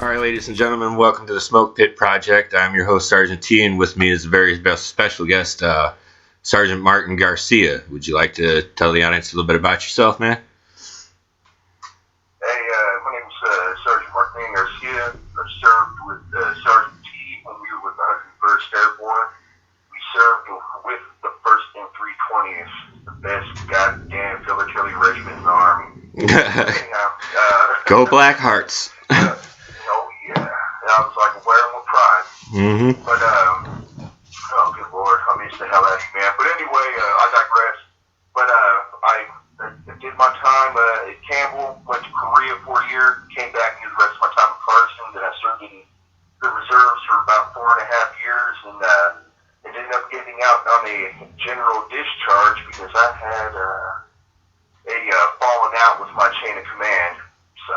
All right, ladies and gentlemen, welcome to the Smoke Pit Project. I'm your host, Sergeant T, and with me is a very special guest, Sergeant Martin Garcia. Would you like to tell the audience a little bit about yourself, man? Hey, my name's Sergeant Martin Garcia. I served with Sergeant T when we were with the 101st Airborne. We served with the 1st and 320th, the best goddamn Philadelphia regiment in the Army. Go Black Hearts. Oh, yeah. I was like wearing with pride. Mm-hmm. But, oh, good Lord, I miss the hell out of you, man. But anyway, I digress. But I did my time at Campbell, went to Korea for a year, came back and did the rest of my time in Carson. Then I served in the reserves for about 4.5 years, and ended up getting out on a general discharge because I had a falling out with my chain of command. So.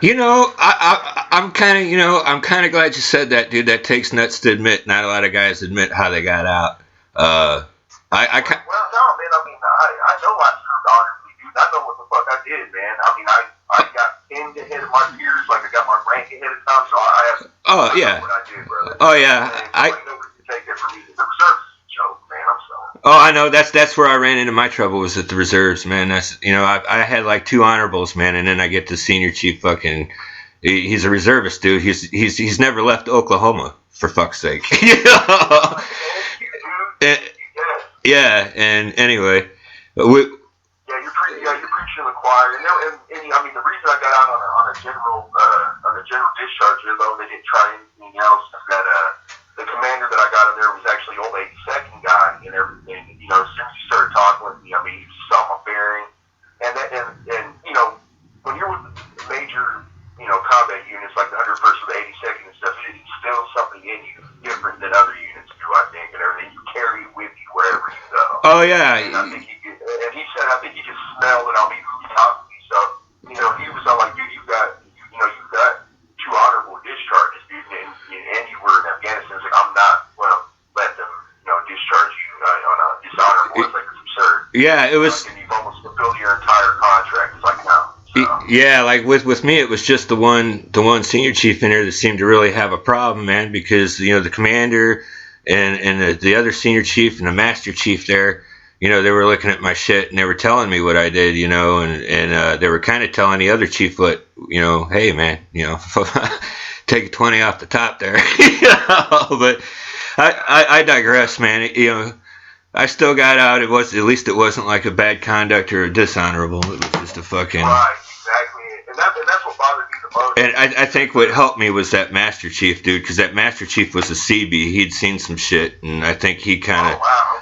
You know, I'm kind of glad you said that, dude. That takes nuts to admit. Not a lot of guys admit how they got out. Well, no, man. I mean, I know I served honorably, dude. I know what the fuck I did, man. I mean, I got pinned ahead of my peers, like I got my rank ahead of time. So I know what I did, brother. Oh yeah. And nobody can take that from me. The reserves is a joke, man. I'm sorry. Oh, I know. That's where I ran into my trouble, was at the reserves, man. That's, I had like 2 honorables, man, and then I get the senior chief fucking. He's a reservist, dude. He's never left Oklahoma, for fuck's sake. Yeah, and anyway, you're preaching to the choir, and I mean, the reason I got out on a general discharge, though they didn't try anything else, is that the commander that I got in there was actually old 82nd guy and everything. You know, as soon as he started talking with me, I mean, he saw my bearing, and when you're with major, combat units like the 101st or the 82nd and stuff, it instills something in you different than other units do, I think, and everything. You carry it with you wherever you go. Oh yeah. And I think he just smelled it on me who he talked to me. So, he was all like, dude, you've got 2 honorable discharges, dude, and you were in Afghanistan. It's like, I'm not going to let them, discharge you on a dishonorable. It's like, it's absurd. Yeah, it was. And you've almost fulfilled your entire contract. It's like, no. Yeah, like with me, it was just the one senior chief in there that seemed to really have a problem, man, because the commander and the other senior chief and the master chief there, they were looking at my shit and they were telling me what I did, and they were kind of telling the other chief what, hey man, take a 20 off the top there, But I digress, man. I still got out. At least it wasn't like a bad conduct or a dishonorable. It was just a fucking. Right, exactly, and that's what bothered me the most. And I think what helped me was that master chief, dude, because that master chief was a CB. He'd seen some shit, and I think he kind of. Oh wow,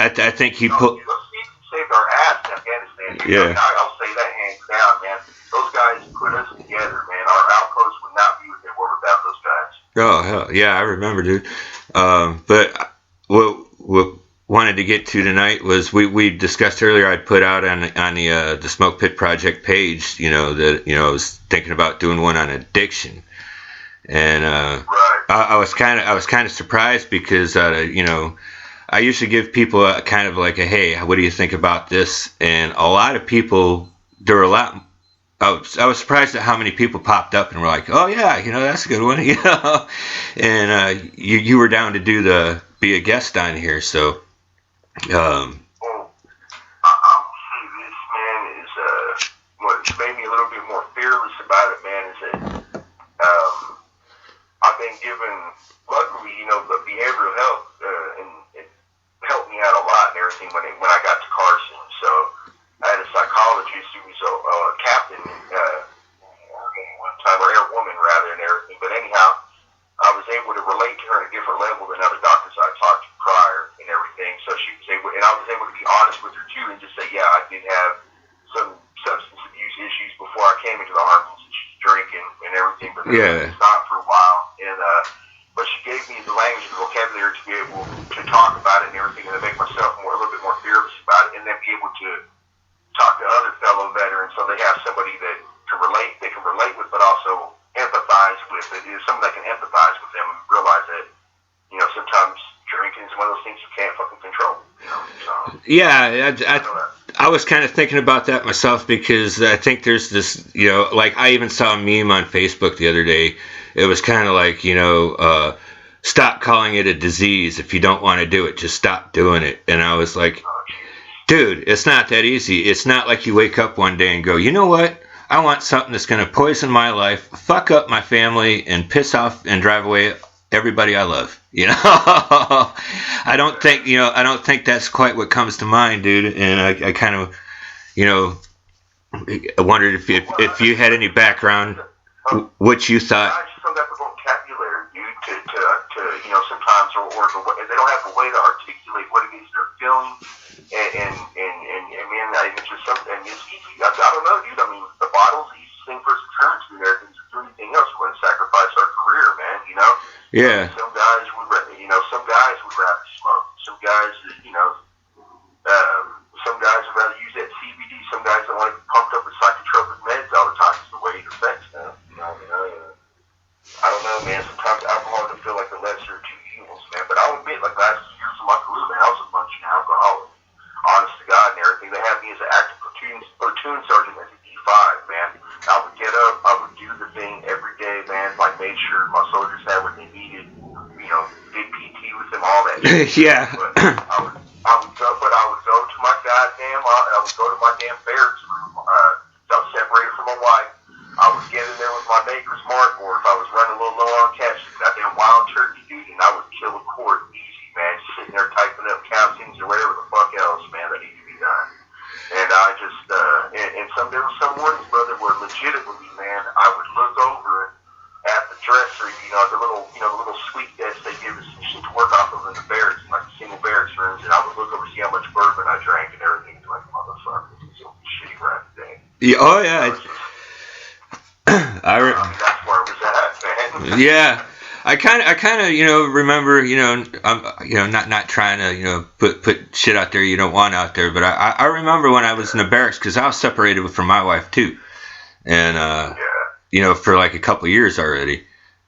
okay. I think he put. Those CBs saved our ass in Afghanistan. Yeah. I'll say that hands down, man. Those guys put us together, man. Our outpost would not be what they were without those guys. Oh hell yeah, I remember, dude. But what wanted to get to tonight was we discussed earlier. I'd put out on the Smoke Pit Project page, that I was thinking about doing one on addiction, and right. I was kind of surprised because I usually give people a kind of like a, hey, what do you think about this? And a lot of people, there were a lot. I was surprised at how many people popped up and were like, oh yeah, that's a good one, and you were down to be a guest on here, so. Well, I will say this, man, is what's made me a little bit more fearless about it, man, is that I've been given, luckily, the behavioral health, and it helped me out a lot and everything when I got to Carson. So I had a psychologist who was a captain one time, or airwoman rather, and everything. But anyhow, I was able to relate to her at a different level than other doctors I talked to prior and everything. So she was able, and I was able to be honest with her too, and just say, yeah, I did have some substance abuse issues before I came into the Army, and she's drinking and everything, but yeah. It's not for a while. And but she gave me the language and vocabulary to be able to talk about it and everything, and to make myself a little bit more fearless about it, and then be able to talk to other fellow veterans, so they have somebody that they can relate with, but also empathize with it. Someone that can empathize with them and realize that, sometimes drinking is one of those things you can't fucking control. So, yeah, I was kind of thinking about that myself because I think there's this, like I even saw a meme on Facebook the other day. It was kind of like, stop calling it a disease. If you don't want to do it, just stop doing it. And I was like, dude, it's not that easy. It's not like you wake up one day and go, you know what? I want something that's going to poison my life, fuck up my family, and piss off and drive away everybody I love. I don't think that's quite what comes to mind, dude. And I kind of, I wondered if you had any background, what you thought. I just don't have the vocabulary, dude, to sometimes, or they don't have a way to articulate what it is they're feeling. And man, it's just something, and it's easy. I don't know, dude. I mean, the bottle's the easiest thing for us to turn to there. Things to do anything else. We wouldn't sacrifice our career, man, Yeah. Some guys would rather smoke. Some guys, some guys would rather use that CBD. Some guys don't want to be pumped up with psychotropic meds all the time. It's the way it affects them. I don't know, man. Sometimes alcohol can feel like the lesser of two evils, man. But I'll admit, like last years of my career, man, I was a munching alcoholic. Honest to God and everything. They had me as an active platoon sergeant as a D5, man. I would get up, I would do the thing every day, man. Like, made sure my soldiers had what they needed. Did PT with them, all that shit. Yeah. But I would go to my damn barracks room. I was separated from my wife. I would get in there with my Maker's Mark, or if I was running a little low on cash, goddamn wild turkey, dude, and I would kill a quart easy, man. Just sitting there typing up countings or whatever the fuck else, man, that needed to be done. And I just, there were some mornings, brother, where legitimately, man, I would look over at the dresser, the little suite desk they give us and shit to work off of in the barracks, like the single barracks rooms, and I would look over and see how much bourbon I drank and everything. It's like, motherfucker, this is a shitty rap thing. Yeah, oh yeah. That's where it was at, man. Yeah. I kind of, remember, I'm, not trying to, put shit out there you don't want out there, but I remember when I was in the barracks, because I was separated from my wife too, and for like a couple of years already,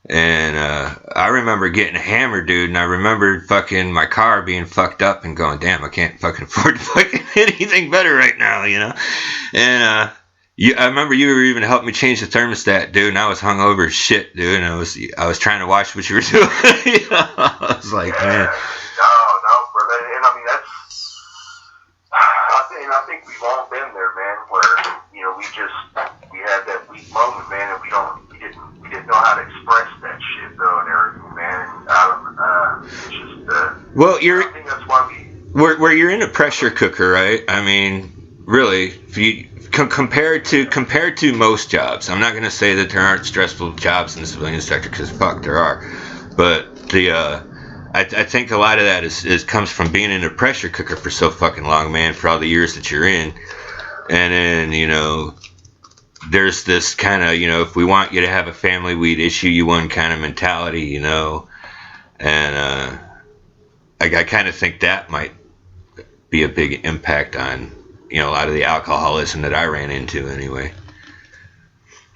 and I remember getting hammered, dude, and I remember fucking my car being fucked up and going, damn, I can't fucking afford to fucking anything better right now, and I remember you were even helping me change the thermostat, dude, and I was hungover as shit, dude, and I was trying to watch what you were doing. I was like, man. No, brother, and I mean I think we've all been there, man, where we had that weak moment, man, and we didn't know how to express that shit though, and everything, man. It's just well, I think that's why where you're in a pressure cooker, right? I mean, really, if you compared to most jobs, I'm not going to say that there aren't stressful jobs in the civilian sector, because fuck, there are. But I think a lot of that is comes from being in a pressure cooker for so fucking long, man, for all the years that you're in. And then, there's this kind of, if we want you to have a family, we'd issue you one kind of mentality, and I kind of think that might be a big impact on, a lot of the alcoholism that I ran into anyway.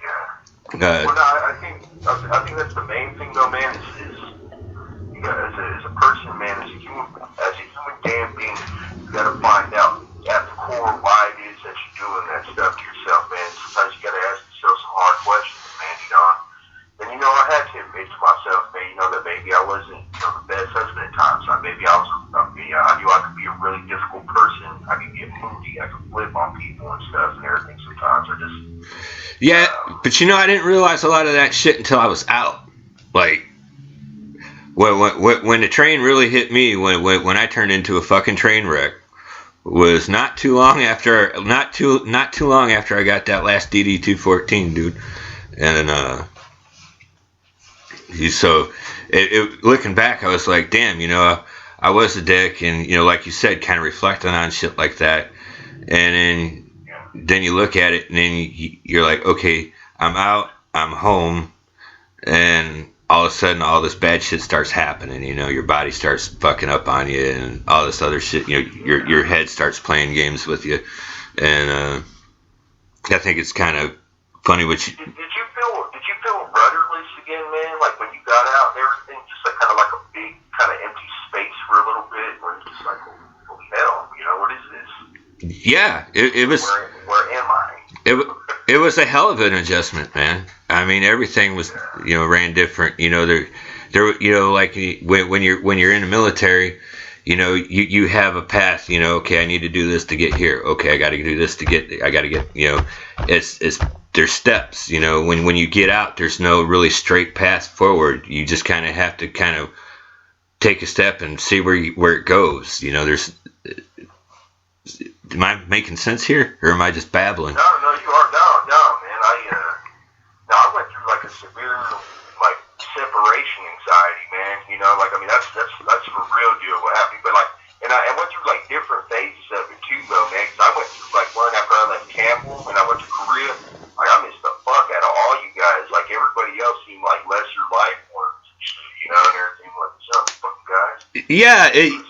Yeah. Well, no, I think that's the main thing, though, man. Is as a person, man, as a human damn being, you gotta find out at the core why it is that you're doing that stuff to yourself, man. Sometimes you gotta ask yourself some hard questions, man. And I had to admit to myself, man, that maybe I wasn't, the best husband at times. I knew I could be a really difficult person. I could get moody. I could flip on people and stuff and everything. Sometimes I just. Yeah, but I didn't realize a lot of that shit until I was out. Like, when the train really hit me, when I turned into a fucking train wreck, was not too long after I got that last DD-214, dude, and so looking back, I was like, damn, I was a dick, and like you said, kind of reflecting on shit like that, and then you look at it, and then you're like, okay, I'm out, I'm home, and all of a sudden all this bad shit starts happening. Your body starts fucking up on you, and all this other shit. Your head starts playing games with you, and I think it's kind of funny what you. Did you feel rudderless again, man? Like when you got out and everything, just like kind of like a big kind of empty space for a little bit, where it's just like, holy hell, what is this? Yeah, it was. Where am I? It was a hell of an adjustment, man. I mean, everything was ran different. Like when you're in the military, you have a path. Okay, I need to do this to get here. Okay, I got to do this to get. I got to get. It's there's steps. When you get out, there's no really straight path forward. You just kind of have to kind of take a step and see where it goes. There's. Am I making sense here, or am I just babbling? No, you are. No, man. I went through like a severe like separation anxiety, man. Like I mean that's for real deal what happened. But like, and I went through like different phases of it too, though, man. Because I went through like one after I left Campbell, and I went to Korea. Like I missed the fuck out of all you guys. Like everybody else seemed like lesser life forms, and everything. Like some fucking guys. Yeah. Like,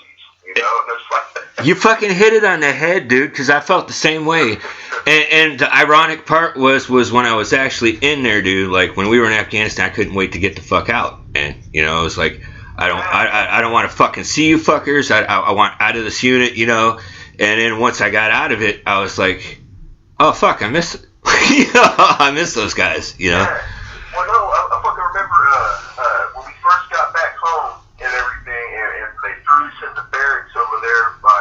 you fucking hit it on the head, dude, because I felt the same way. And the ironic part was when I was actually in there, dude. Like when we were in Afghanistan, I couldn't wait to get the fuck out. And I was like, I don't want to fucking see you fuckers. I want out of this unit, And then once I got out of it, I was like, oh fuck, I miss it. I miss those guys. Yeah. Well, no, I fucking remember when we first got back home and everything, and they threw us in the barracks over there by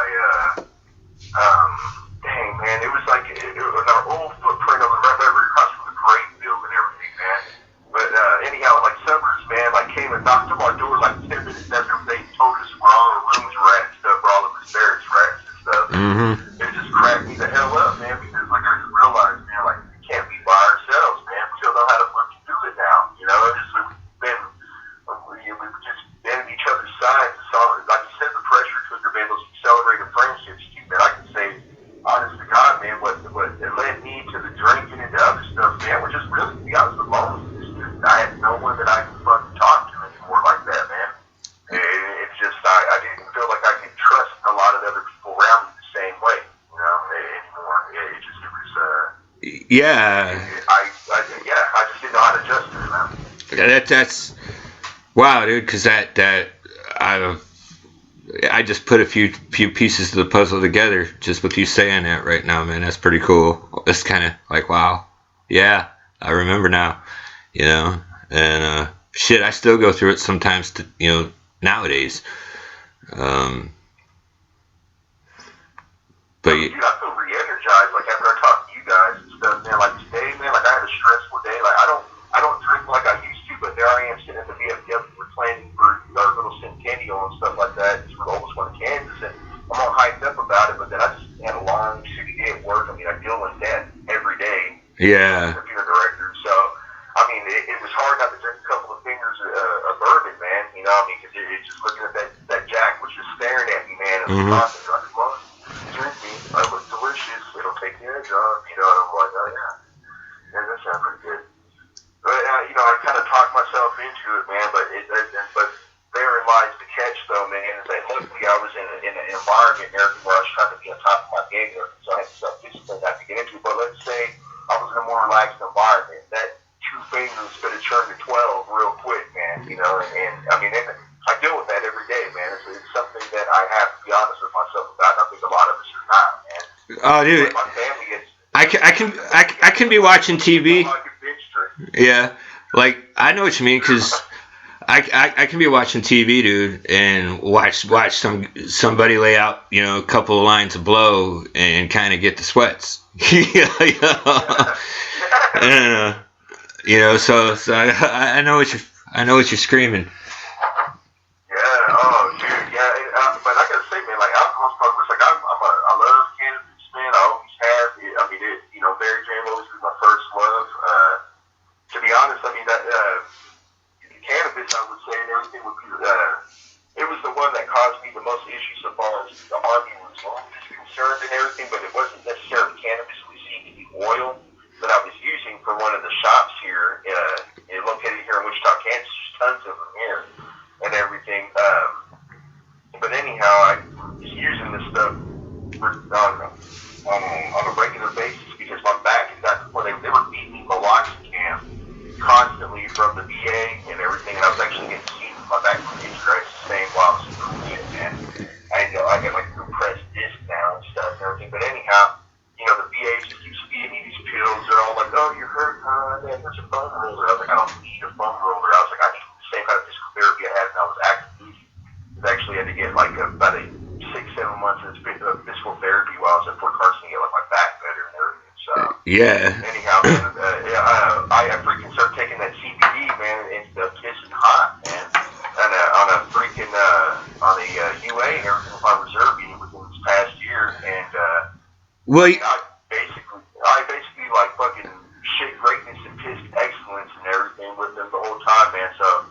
dang man, it was like it was our old footprint over right across from the grain field and everything, man. But anyhow, like summers, man, like came and knocked on our door like 10 minutes after they told us where all our rooms were at and stuff, where all of us barracks were at and stuff. Mm-hmm. It just cracked me the hell up, man, because like I just realized, man, like we can't be by ourselves, man. We don't know how to fucking do it now, we've just been at each other's sides. It's all, like you said, the pressure cooker, man, those accelerated friendships, man. I can say, honest to God, man, what it led me to the drinking and the other stuff, man, were just really, to be honest, alone. I had no one that I could fucking talk to anymore like that, man. It's just, I didn't feel like I could trust a lot of the other people around me the same way, anymore. It was, yeah. I just didn't know how to adjust to it, man. That's wow, dude. Because I just put a few pieces of the puzzle together just with you saying that right now, man. That's pretty cool. It's kind of like, wow, yeah, I remember now, and shit, I still go through it sometimes, nowadays. But dude, I feel re-energized, like after I talk to you guys and stuff, man. Like today, man, like I had a stressful day. Like I don't drink like I used to, but there I am sitting at the VFW. We're planning for our little centennial and stuff like that. It's for the oldest one in Kansas, and I'm all hyped up about it. But then I just had a long, shitty day at work. I mean, I deal with that every day. yeah. Computer director, so I mean, it was hard not to drink a couple of fingers of bourbon, man. Because it's just looking at that Jack was just staring at me, man. And Mm-hmm. like, come on, drink me. I look delicious. It'll take the edge off. And I'm like, oh yeah, that sounds pretty good. But I kind of talked myself into it, man. But therein lies the catch, though, man. Is that luckily I was in an environment and everything where I was trying to be on top of my game, so I had self-discipline not to get into it. But let's say I was in a more relaxed environment. That 2 fingers could have turned to 12 real quick, man. And I mean, I deal with that every day, man. It's something that I have to be honest with myself about. And I think a lot of us are not, man. Oh, dude. My family gets. I can be watching TV. Yeah, like I know what you mean, because I can be watching TV, dude, and watch somebody lay out, a couple of lines of blow and kind of get the sweats. And, so I know what you're screaming. Yeah, oh, dude, yeah. But I gotta say, man, like alcohol's probably like I love cannabis, man. I always have. I mean, Mary Jane always was my first love. To be honest, I mean that cannabis, I would say, and everything would be. It was the one that caused me the most issues so far as the Army was concerned and everything. But it wasn't necessarily cannabis. It was CBD oil that I was using for one of the shops here, located here in Wichita, Kansas. There's tons of them here and everything. But anyhow, I was using this stuff on a regular basis because my back had got to the point they were feeding me meloxicam constantly from the VA and everything, and I was actually getting seen with my back from injury the same while I was in Korea, man. I got like compressed disc now and stuff and everything. But anyhow, anyhow, the VA just keeps feeding me these pills. They're all like, oh, you're hurt, man, here's a foam roller. I was like, I don't need a foam roller. I was like, I need the same kind of physical therapy I had when I was active duty. I actually had to get like about 6-7 months of physical therapy while I was at Fort Carson to get like my back better and everything. So anyhow, man, I freaking started taking that CBD, man, and it's pissing hot, man. And on a freaking on a UA and everything with my reserve unit within this past year, and I basically like fucking shit greatness and pissed excellence and everything with them the whole time, man. So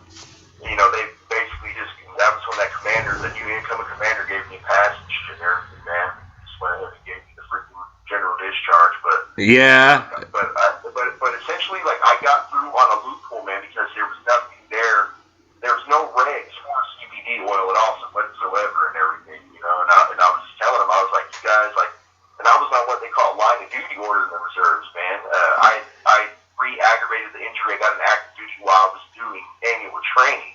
they basically just that was when that commander, the new incoming commander, gave me a pass and shit and everything, man. Just went ahead and gave me the freaking general discharge, but essentially, like, I got through on a loophole, man, because there was nothing there. There was no regs for CBD oil at all whatsoever and everything, and I was just telling them, I was like, you guys, like, and I was on what they call line of duty order in the reserves, man. I re-aggravated the injury. I got an active duty while I was doing annual training,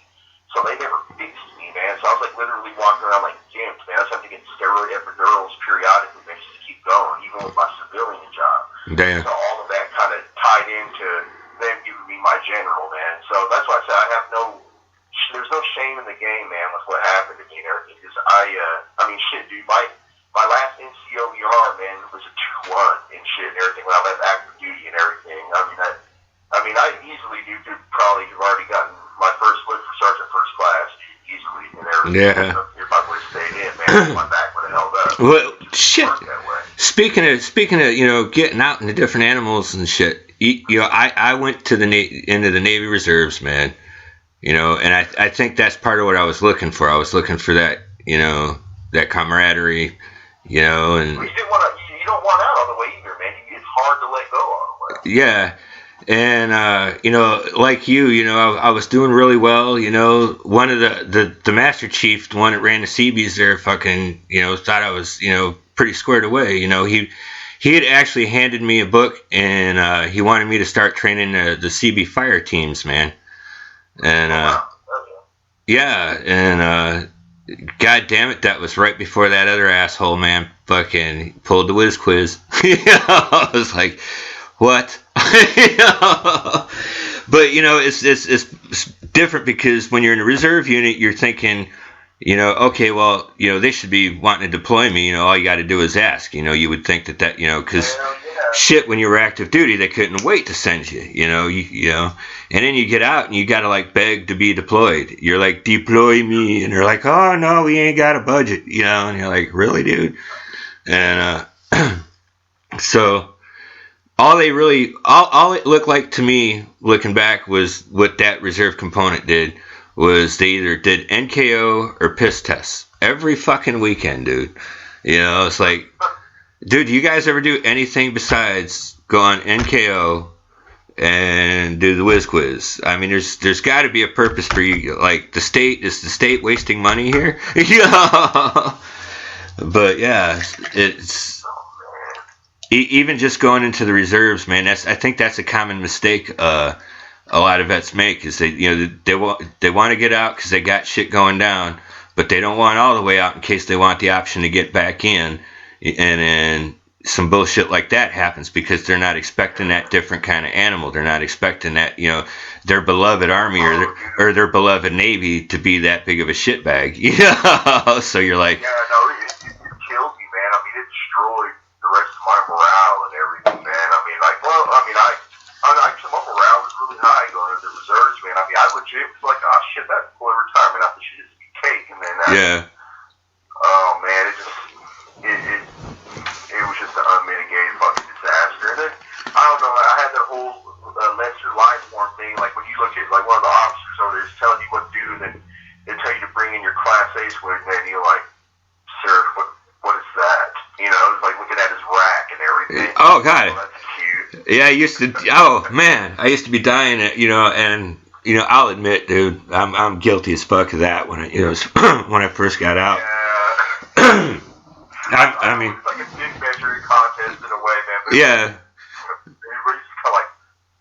so they never fixed me, man. So I was like literally walking around like gimped, man. I was having to get steroid epidurals periodically, man, just to keep going, even with my civilian job. Damn. So all of that kind of tied into them giving me my general, man. So that's why I said there's no shame in the game, man, with what happened to me and everything. Because I mean, shit, dude, my last NCOER, man, was a 2-1 and shit and everything when I left active duty and everything. I mean, I easily, dude, probably have already gotten my first look for Sergeant First Class easily and everything. Yeah. So if I would have stayed in, man, my back would have held up. Well, shit. That way. Speaking of, getting out into different animals and shit, I went to into the Navy Reserves, man. And I think that's part of what I was looking for. I was looking for that, that camaraderie, and well, you don't want out all the way either, man. It's hard to let go all the way. Yeah. And like I was doing really well. One of the Master Chief, the one that ran the Seabees there, fucking thought I was pretty squared away. He had actually handed me a book, and he wanted me to start training the CB fire teams, man. And god damn it, that was right before that other asshole, man, fucking pulled the whiz quiz. I was like, what? But it's different because when you're in a reserve unit, you're thinking, okay, well, they should be wanting to deploy me. All you got to do is ask. You would think that because shit, when you were active duty, they couldn't wait to send you. And then you get out and you got to like beg to be deployed. You're like, deploy me, and they're like, oh no, we ain't got a budget. And you're like, really, dude? And so. All it looked like to me, looking back, was what that reserve component did was they either did NKO or piss tests every fucking weekend, dude. It's like, dude, do you guys ever do anything besides go on NKO and do the whiz quiz? I mean, there's got to be a purpose for you. Like, is the state wasting money here? But yeah, it's. Even just going into the reserves, man. I think that's a common mistake a lot of vets make. Is they want to get out because they got shit going down, but they don't want all the way out in case they want the option to get back in, and then some bullshit like that happens because they're not expecting that different kind of animal. They're not expecting that their beloved Army or their beloved Navy to be that big of a shitbag. So you're like, yeah, no, it killed me, man. I mean, it destroyed the rest of my morale and everything, man. I mean, like, well, I mean, my morale was really high going into the reserves, man. I mean, I legit was like, oh shit, that's boy retirement after shit is to be cake, and then oh man, it was just an unmitigated fucking disaster. And then I don't know, I had that whole lesser life form thing, like when you look at like one of the officers over there is telling you what to do, and then they tell you to bring in your Class A swig, and you're like, sir, what is that? It's like looking at his rack and everything. Oh god. Oh, that's cute. Yeah, I used to. Oh man, I used to be dying at and I'll admit, dude, I'm guilty as fuck of that when when I first got out. Yeah. I mean, it's like a dick measuring contest in a way, man. But yeah. Everybody's just kind of like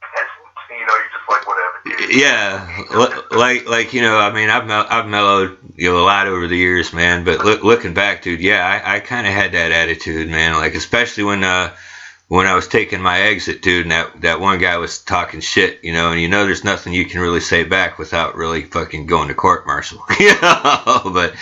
peasant, you're just like whatever, dude. Yeah, like you know, I mean, I've mellowed a lot over the years, man. But looking back, dude, yeah, I kind of had that attitude, man. Like especially when I was taking my exit, dude, and that one guy was talking shit, and there's nothing you can really say back without really fucking going to court martial, But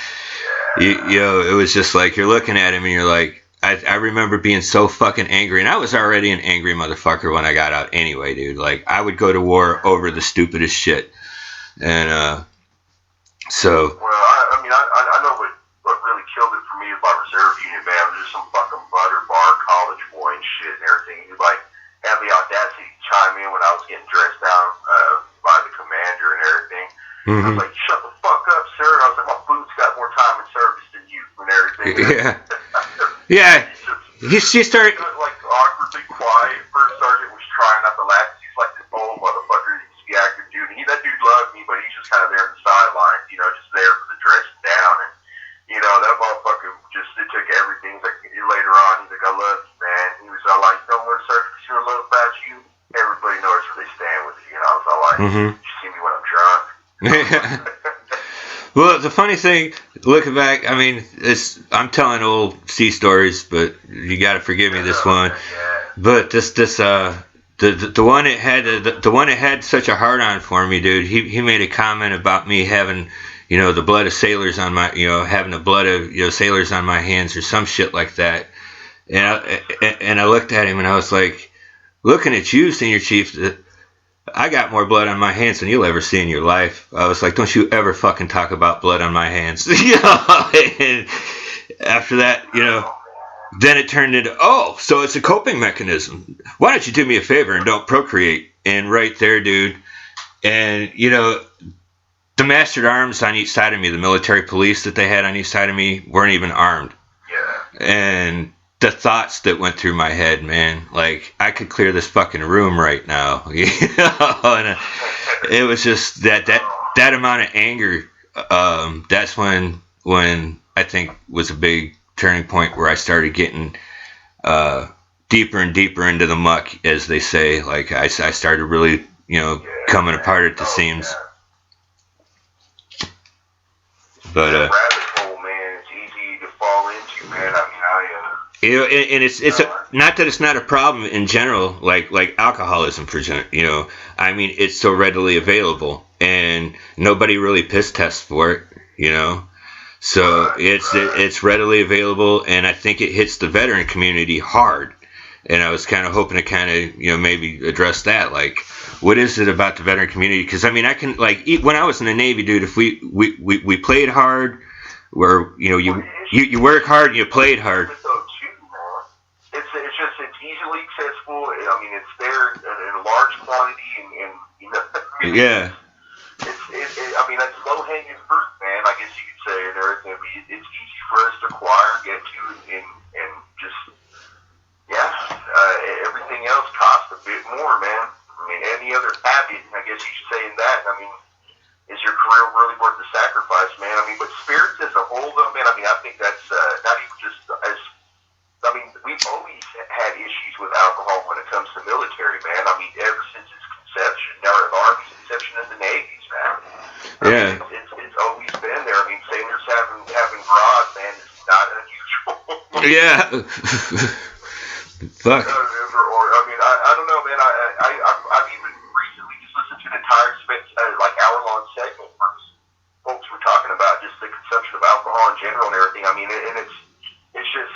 it was just like you're looking at him and you're like, I remember being so fucking angry, and I was already an angry motherfucker when I got out anyway, dude. Like I would go to war over the stupidest shit, and so. Well, I know what really killed it for me is my reserve unit, man. I was just some fucking butter bar college boy and shit and everything. He like had the audacity to chime in when I was getting dressed down by the commander and everything. I was like, shut the fuck up, sir. I was like, my boots got more time in service than you and everything. Yeah. Yeah. She started like awkwardly quiet. First sergeant was trying not to laugh. He's like this old motherfucker. He's the active dude. That dude loved me, but he's just kind of there on the sidelines, just there for the dressing down. And that motherfucker it took everything. He's like later on, he's like, I love you, man. He was all like, don't worry, sir, because you're in love about you. Everybody knows where they stand with you. I was all like, you see me when I'm drunk. Well, the funny thing, looking back, I mean, I'm telling old sea stories, but you got to forgive me this one. But the one that had such a hard on for me, dude. He made a comment about me having, the blood of sailors on my, having the blood of sailors on my hands or some shit like that. And I looked at him and I was like, looking at you, Senior Chief. I got more blood on my hands than you'll ever see in your life. I was like, don't you ever fucking talk about blood on my hands. And after that, then it turned into, so it's a coping mechanism. Why don't you do me a favor and don't procreate? And right there, dude. And, the mastered arms on each side of me, the military police that they had on each side of me, weren't even armed. Yeah. And the thoughts that went through my head, man, like I could clear this fucking room right now, and it was just that amount of anger. That's when I think was a big turning point where I started getting deeper and deeper into the muck, as they say. Like I started really, coming apart at the seams. But rabbit hole, man, it's easy to fall into, man. and it's not that it's not a problem in general, like alcoholism, for example. I mean, it's so readily available, and nobody really piss tests for it, So it's readily available, and I think it hits the veteran community hard. And I was kind of hoping to maybe address that, like, what is it about the veteran community? Because I mean, I can when I was in the Navy, dude, if we played hard, where you work hard and you played hard. It's easily accessible. I mean, it's there in a large quantity, and yeah. I mean, that's low hanging fruit, man. I guess you could say, and everything. It's easy for us to acquire, get to, and just everything else costs a bit more, man. I mean, any other habit, I guess you should say in that. I mean, is your career really worth the sacrifice, man? I mean, but spirits as a whole, though, man. I mean, I think that's not even just as. I mean, we've always had issues with alcohol when it comes to military, man. I mean, ever since its conception, or the Army's conception in the Navy's, man. Yeah. It's always been there. I mean, sailors having grog, man, is not unusual. Yeah. Fuck. I mean, I don't know, man. I've even recently just listened to an entire hour-long segment where folks were talking about just the consumption of alcohol in general and everything. I mean, and it's just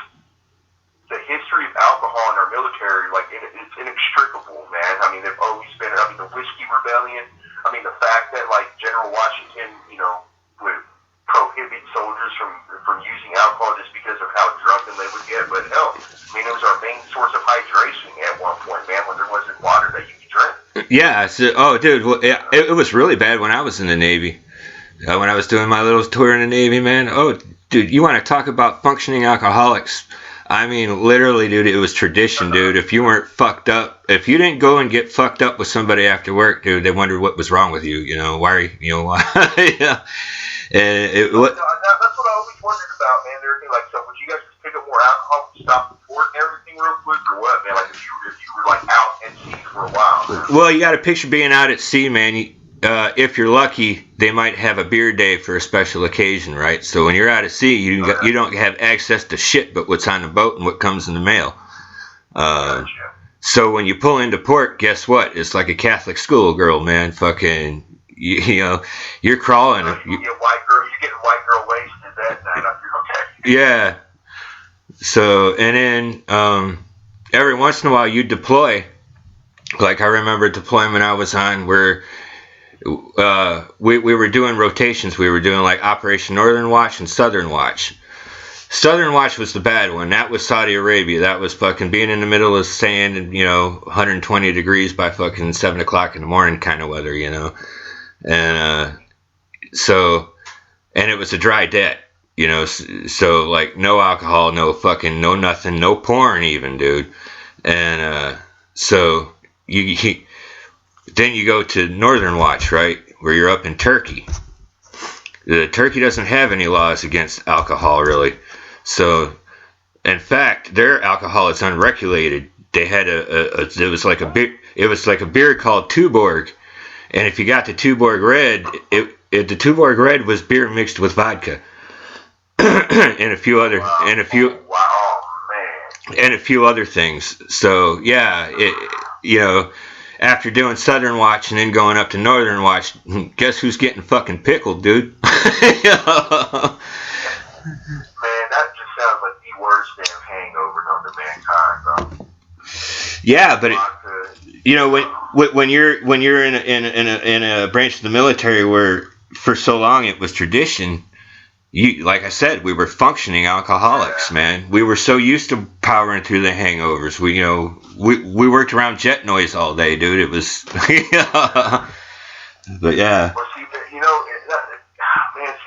the history of alcohol in our military, it's inextricable, man. I mean, they've always been. I mean, the Whiskey Rebellion. I mean, the fact that General Washington, would prohibit soldiers from using alcohol just because of how drunken they would get. But hell, I mean, it was our main source of hydration at one point, man, when there wasn't water that you could drink. Yeah. Dude, well, it was really bad when I was in the Navy. When I was doing my little tour in the Navy, man. Oh, dude, you want to talk about functioning alcoholics? I mean, literally, dude, it was tradition, dude. If you weren't fucked up, if you didn't go and get fucked up with somebody after work, dude, they wondered what was wrong with you. Why? Why? Yeah. And that's what I always wondered about, man. Everything so would you guys just pick up more alcohol and stop the port and everything real quick, or what, man? If you were out at sea for a while. Man. Well, you got to picture being out at sea, man. if you're lucky, they might have a beer day for a special occasion, right? So when you're out at sea, you don't have access to shit but what's on the boat and what comes in the mail. So when you pull into port, guess what? It's like a Catholic schoolgirl, man. Fucking, you know, you're crawling. You get white girl wasted that night. Okay. Yeah. So, and then every once in a while you deploy. Like I remember a deployment I was on where we were doing rotations. We were doing like Operation Northern Watch and Southern Watch. Southern Watch was the bad one. That was Saudi Arabia. That was fucking being in the middle of sand and, 120 degrees by fucking 7 o'clock in the morning kind of weather, And and it was a dry debt, so like no alcohol, no fucking, no nothing, no porn even, dude. And so then you go to Northern Watch, right, where you're up in Turkey. Turkey doesn't have any laws against alcohol, really. So, in fact, their alcohol is unregulated. They had it was like a beer called Tuborg, and if you got the Tuborg Red, the Tuborg Red was beer mixed with vodka, and a few other other things. So yeah, after doing Southern Watch and then going up to Northern Watch, guess who's getting fucking pickled, dude? Man, that just sounds like the worst damn hangover known to mankind, bro. Yeah, but when you're in a branch of the military where for so long it was tradition, like I said, we were functioning alcoholics, man. We were so used to powering through the hangovers. We worked around jet noise all day, dude. It was, but yeah. Well, see, man,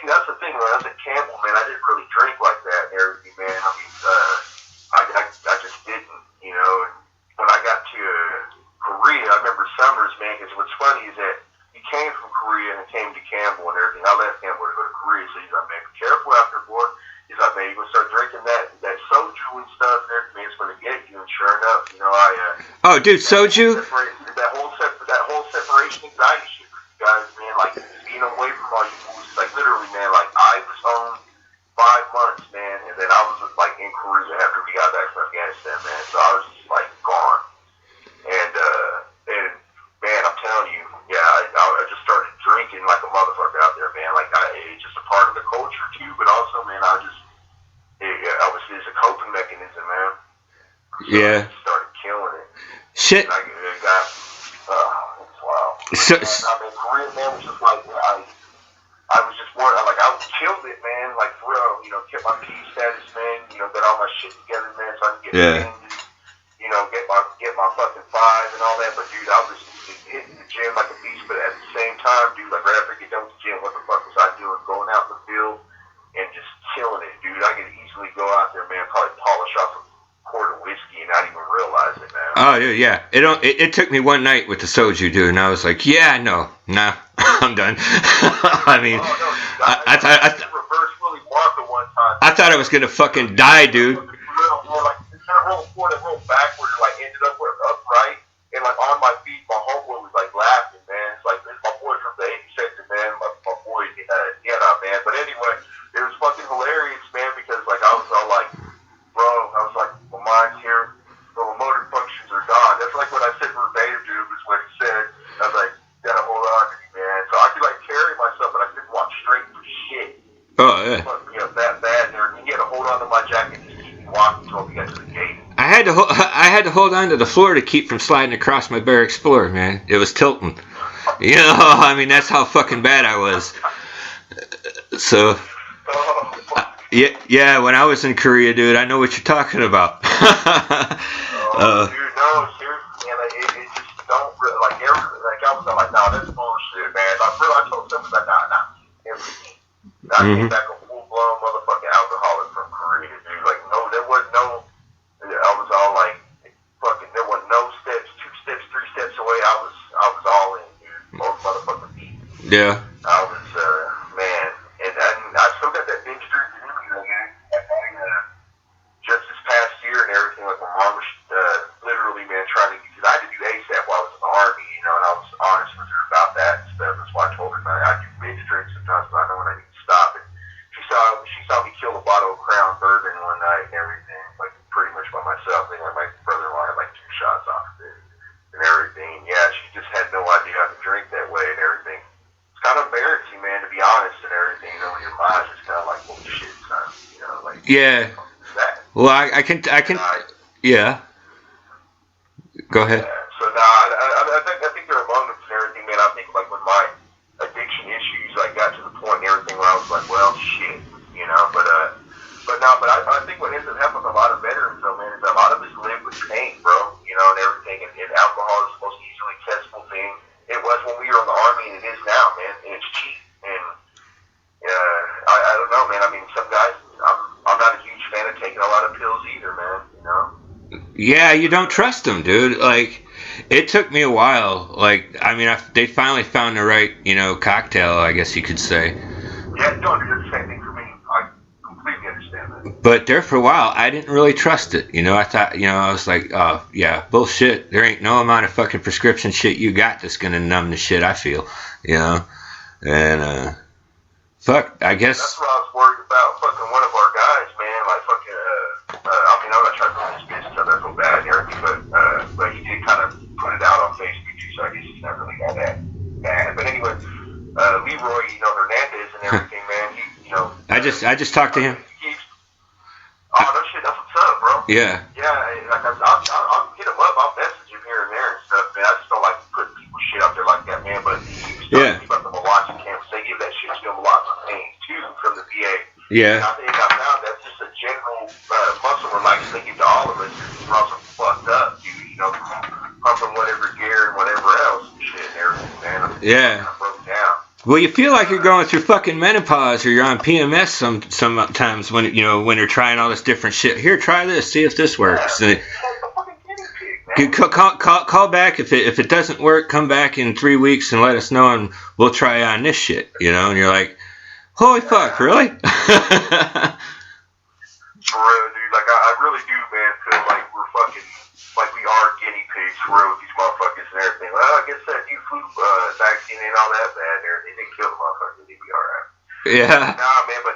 that's the thing, man. I was at Campbell, man. I didn't really drink like that and everything, man. I mean, I just didn't, And when I got to Korea, I remember summers, man, because what's funny is that he came from Korea and came to Campbell and everything. I left Campbell to go to Korea, so he's like, man, be careful out there, boy. He's like, man, you're going to start drinking that soju and stuff and everything, it's going to get you. And sure enough, oh, dude, soju? That whole separation anxiety shit for you guys, man, like, being away from all you fools, like, literally, man, like, I was home 5 months, man, and then I was, like, in Korea after we got back from Afghanistan, man, so I was just, like, gone. And man, I'm telling you, yeah, I just started drinking like a motherfucker out there, man. Like, it's just a part of the culture, too, but also, man, obviously, it's a coping mechanism, man. So yeah. I just started killing it. Shit. And it's wild. So, Korea, man, was just like, I was just worried, like, I killed it, man, like, for real, kept my P status, man, got all my shit together, man, so I can get get my fucking 5 and all that, but, dude, I was hitting the gym like a beast, but at the same time, dude, like, right after I get done with the gym, what the fuck was I doing? Going out in the field and just killing it, dude. I could easily go out there, man, probably polish off a quart of whiskey and not even realize it, man. Oh, dude, yeah. It took me one night with the soju, dude, and I was like, yeah, no, nah, I'm done. I mean, I reverse Willy Wonka one time. I thought I was gonna fucking die, dude. Like, instead of rolling forward and rolling backward, like, ended up upright, and, like, on my feet, my homeboy was, like, laughing, man. It's like, this is my boy from the 80 sector, man, my boy, man. But anyway, it was fucking hilarious, man, because, like, I was all like, bro, I was like, my mind's here, but my motor functions are gone. That's like what I said verbatim, dude, was what he said. I was like, gotta hold on to me, man. So I could, like, carry myself, but I couldn't walk straight for shit. Oh, yeah. But, that bad, and you had to hold on to my jacket and just keep me walking until we got to the gate. I had to hold on to the floor to keep from sliding across my Bear Explorer, man. It was tilting. I mean, that's how fucking bad I was. So, yeah, when I was in Korea, dude, I know what you're talking about. Dude, no, seriously, man, it just don't really, like, I was like, nah, that's bullshit, man. I told someone, like, nah, everything. I came back a full-blown motherfucking alcoholic from Korea, dude. Like, no, there wasn't no, I was all like, fucking, there were no steps, 2 steps, 3 steps away. I was all in, dude. Both motherfucking feet. Yeah. I was, man, and I still got that binge drinking in me, man. Just this past year and everything, like, my mom was literally, man, trying to, because I had to do ASAP while I was in the Army, and I was honest with her about that and stuff. That's why Yeah. That. Well, I can. Yeah. Go ahead. Yeah. So now I think there are moments and everything, man. I think like when my addiction issues like got to the point and everything where I was like, well, shit, you know. But I think what ends up happening with a lot of veterans though, man, is a lot of us live with pain, bro. You know, and everything. And alcohol is the most easily accessible thing. It was when we were in the army, and it is now, man. And it's cheap. And I don't know, man. I mean, some guys, I'm not a huge fan of taking a lot of pills either, man. You know. Yeah, you don't trust them, dude. Like, it took me a while. Like, I mean, they finally found the right, cocktail, I guess you could say. Yeah, no, it's the same thing for me. I completely understand that. But there for a while, I didn't really trust it. I thought, I was like, oh, yeah, bullshit. There ain't no amount of fucking prescription shit you got that's gonna numb the shit I feel, And, fuck, I guess. That's what I was worried about. Fucking one of our guys, man, like fucking, I mean, I'm not trying to put his business out there so bad and everything, but he did kind of put it out on Facebook too, so I guess it's not really all that bad. But anyway, Leroy, Hernandez and everything, man, I just talked to him. Oh, no shit, that's what's up, bro. Yeah. Yeah, like I'll hit him up, I'll message him here and there and stuff, man. I just don't like putting people's shit out there like that, man. But he was talking to me about the Milwaukee camps. They give that shit to him a lot of pain, too, from the VA. Yeah. And I think I found that's just a general muscle relaxer they give to all of us. We're also fucked up, dude, pumping whatever gear and whatever else and shit and everything, man. Yeah. I broke down. Well, you feel like you're going through fucking menopause, or you're on PMS sometimes when when you're trying all this different shit. Here, try this, see if this works. Yeah. Call back if it doesn't work. Come back in 3 weeks and let us know, and we'll try on this shit. And you're like, holy fuck, really? For real, dude. Like I really do, man. Feel like we're fucking, like we are guinea pigs for real with these motherfuckers and everything. Well, I guess that new flu vaccine ain't all that bad. There, they didn't kill the motherfuckers. They'd be alright. Yeah. Nah, man. But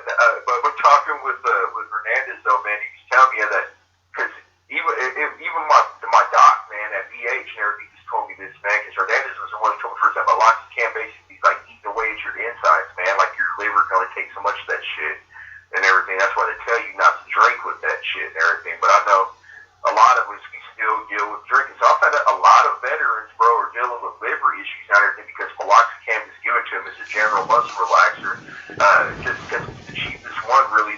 we're talking with Hernandez though, man. He was telling me that because even my doc, man, at VH and everything just told me this, man. Because Hernandez was the one who told me first time, Meloxicam basically is like eating away at your insides, man. Like your liver can only take so much of that shit and everything. That's why they tell you not to drink with that shit and everything. But I know a lot of us, we still deal with drinking. So I found out a lot of veterans, bro, are dealing with liver issues and everything because Meloxicam is given to them as a general muscle relaxer. Just because it's the cheapest one, really.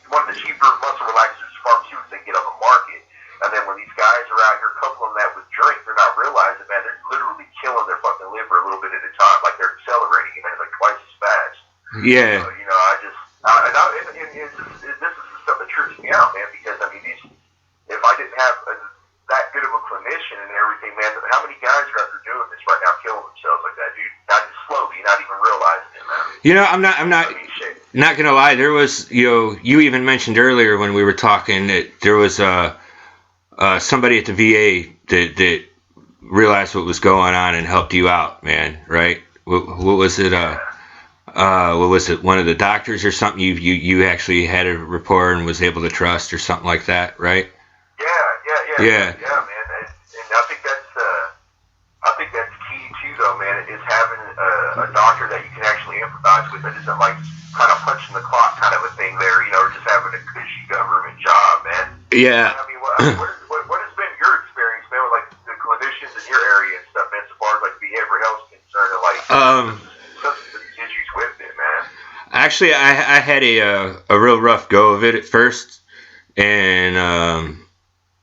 One of the cheaper muscle relaxers pharmaceuticals they get on the market. And then when these guys are out here coupling that with drink, they're not realizing, man, they're literally killing their fucking liver a little bit at a time. Like they're accelerating it, man, like twice as fast. Yeah. So, this is the stuff that trips me out, man, because I mean, if I didn't have that good of a clinician and everything, man, how many guys are out there doing this right now, killing themselves like that, dude? Not just slowly, not even realizing it, man. I'm not gonna lie. There was, you even mentioned earlier when we were talking that there was somebody at the VA that realized what was going on and helped you out, man. Right? What was it? What was it? One of the doctors or something? You actually had a rapport and was able to trust or something like that, right? Yeah, man. And I think that's key too, though, man. Is having a doctor that you can actually empathize with that isn't like kind of punching the clock kind of a thing there, or just having a cushy government job, man. Yeah. I mean, what has been your experience, man, with like the clinicians in your area and stuff, man, as far as like behavioral health is concerned, and like these issues with it, man? Actually, I had a real rough go of it at first, and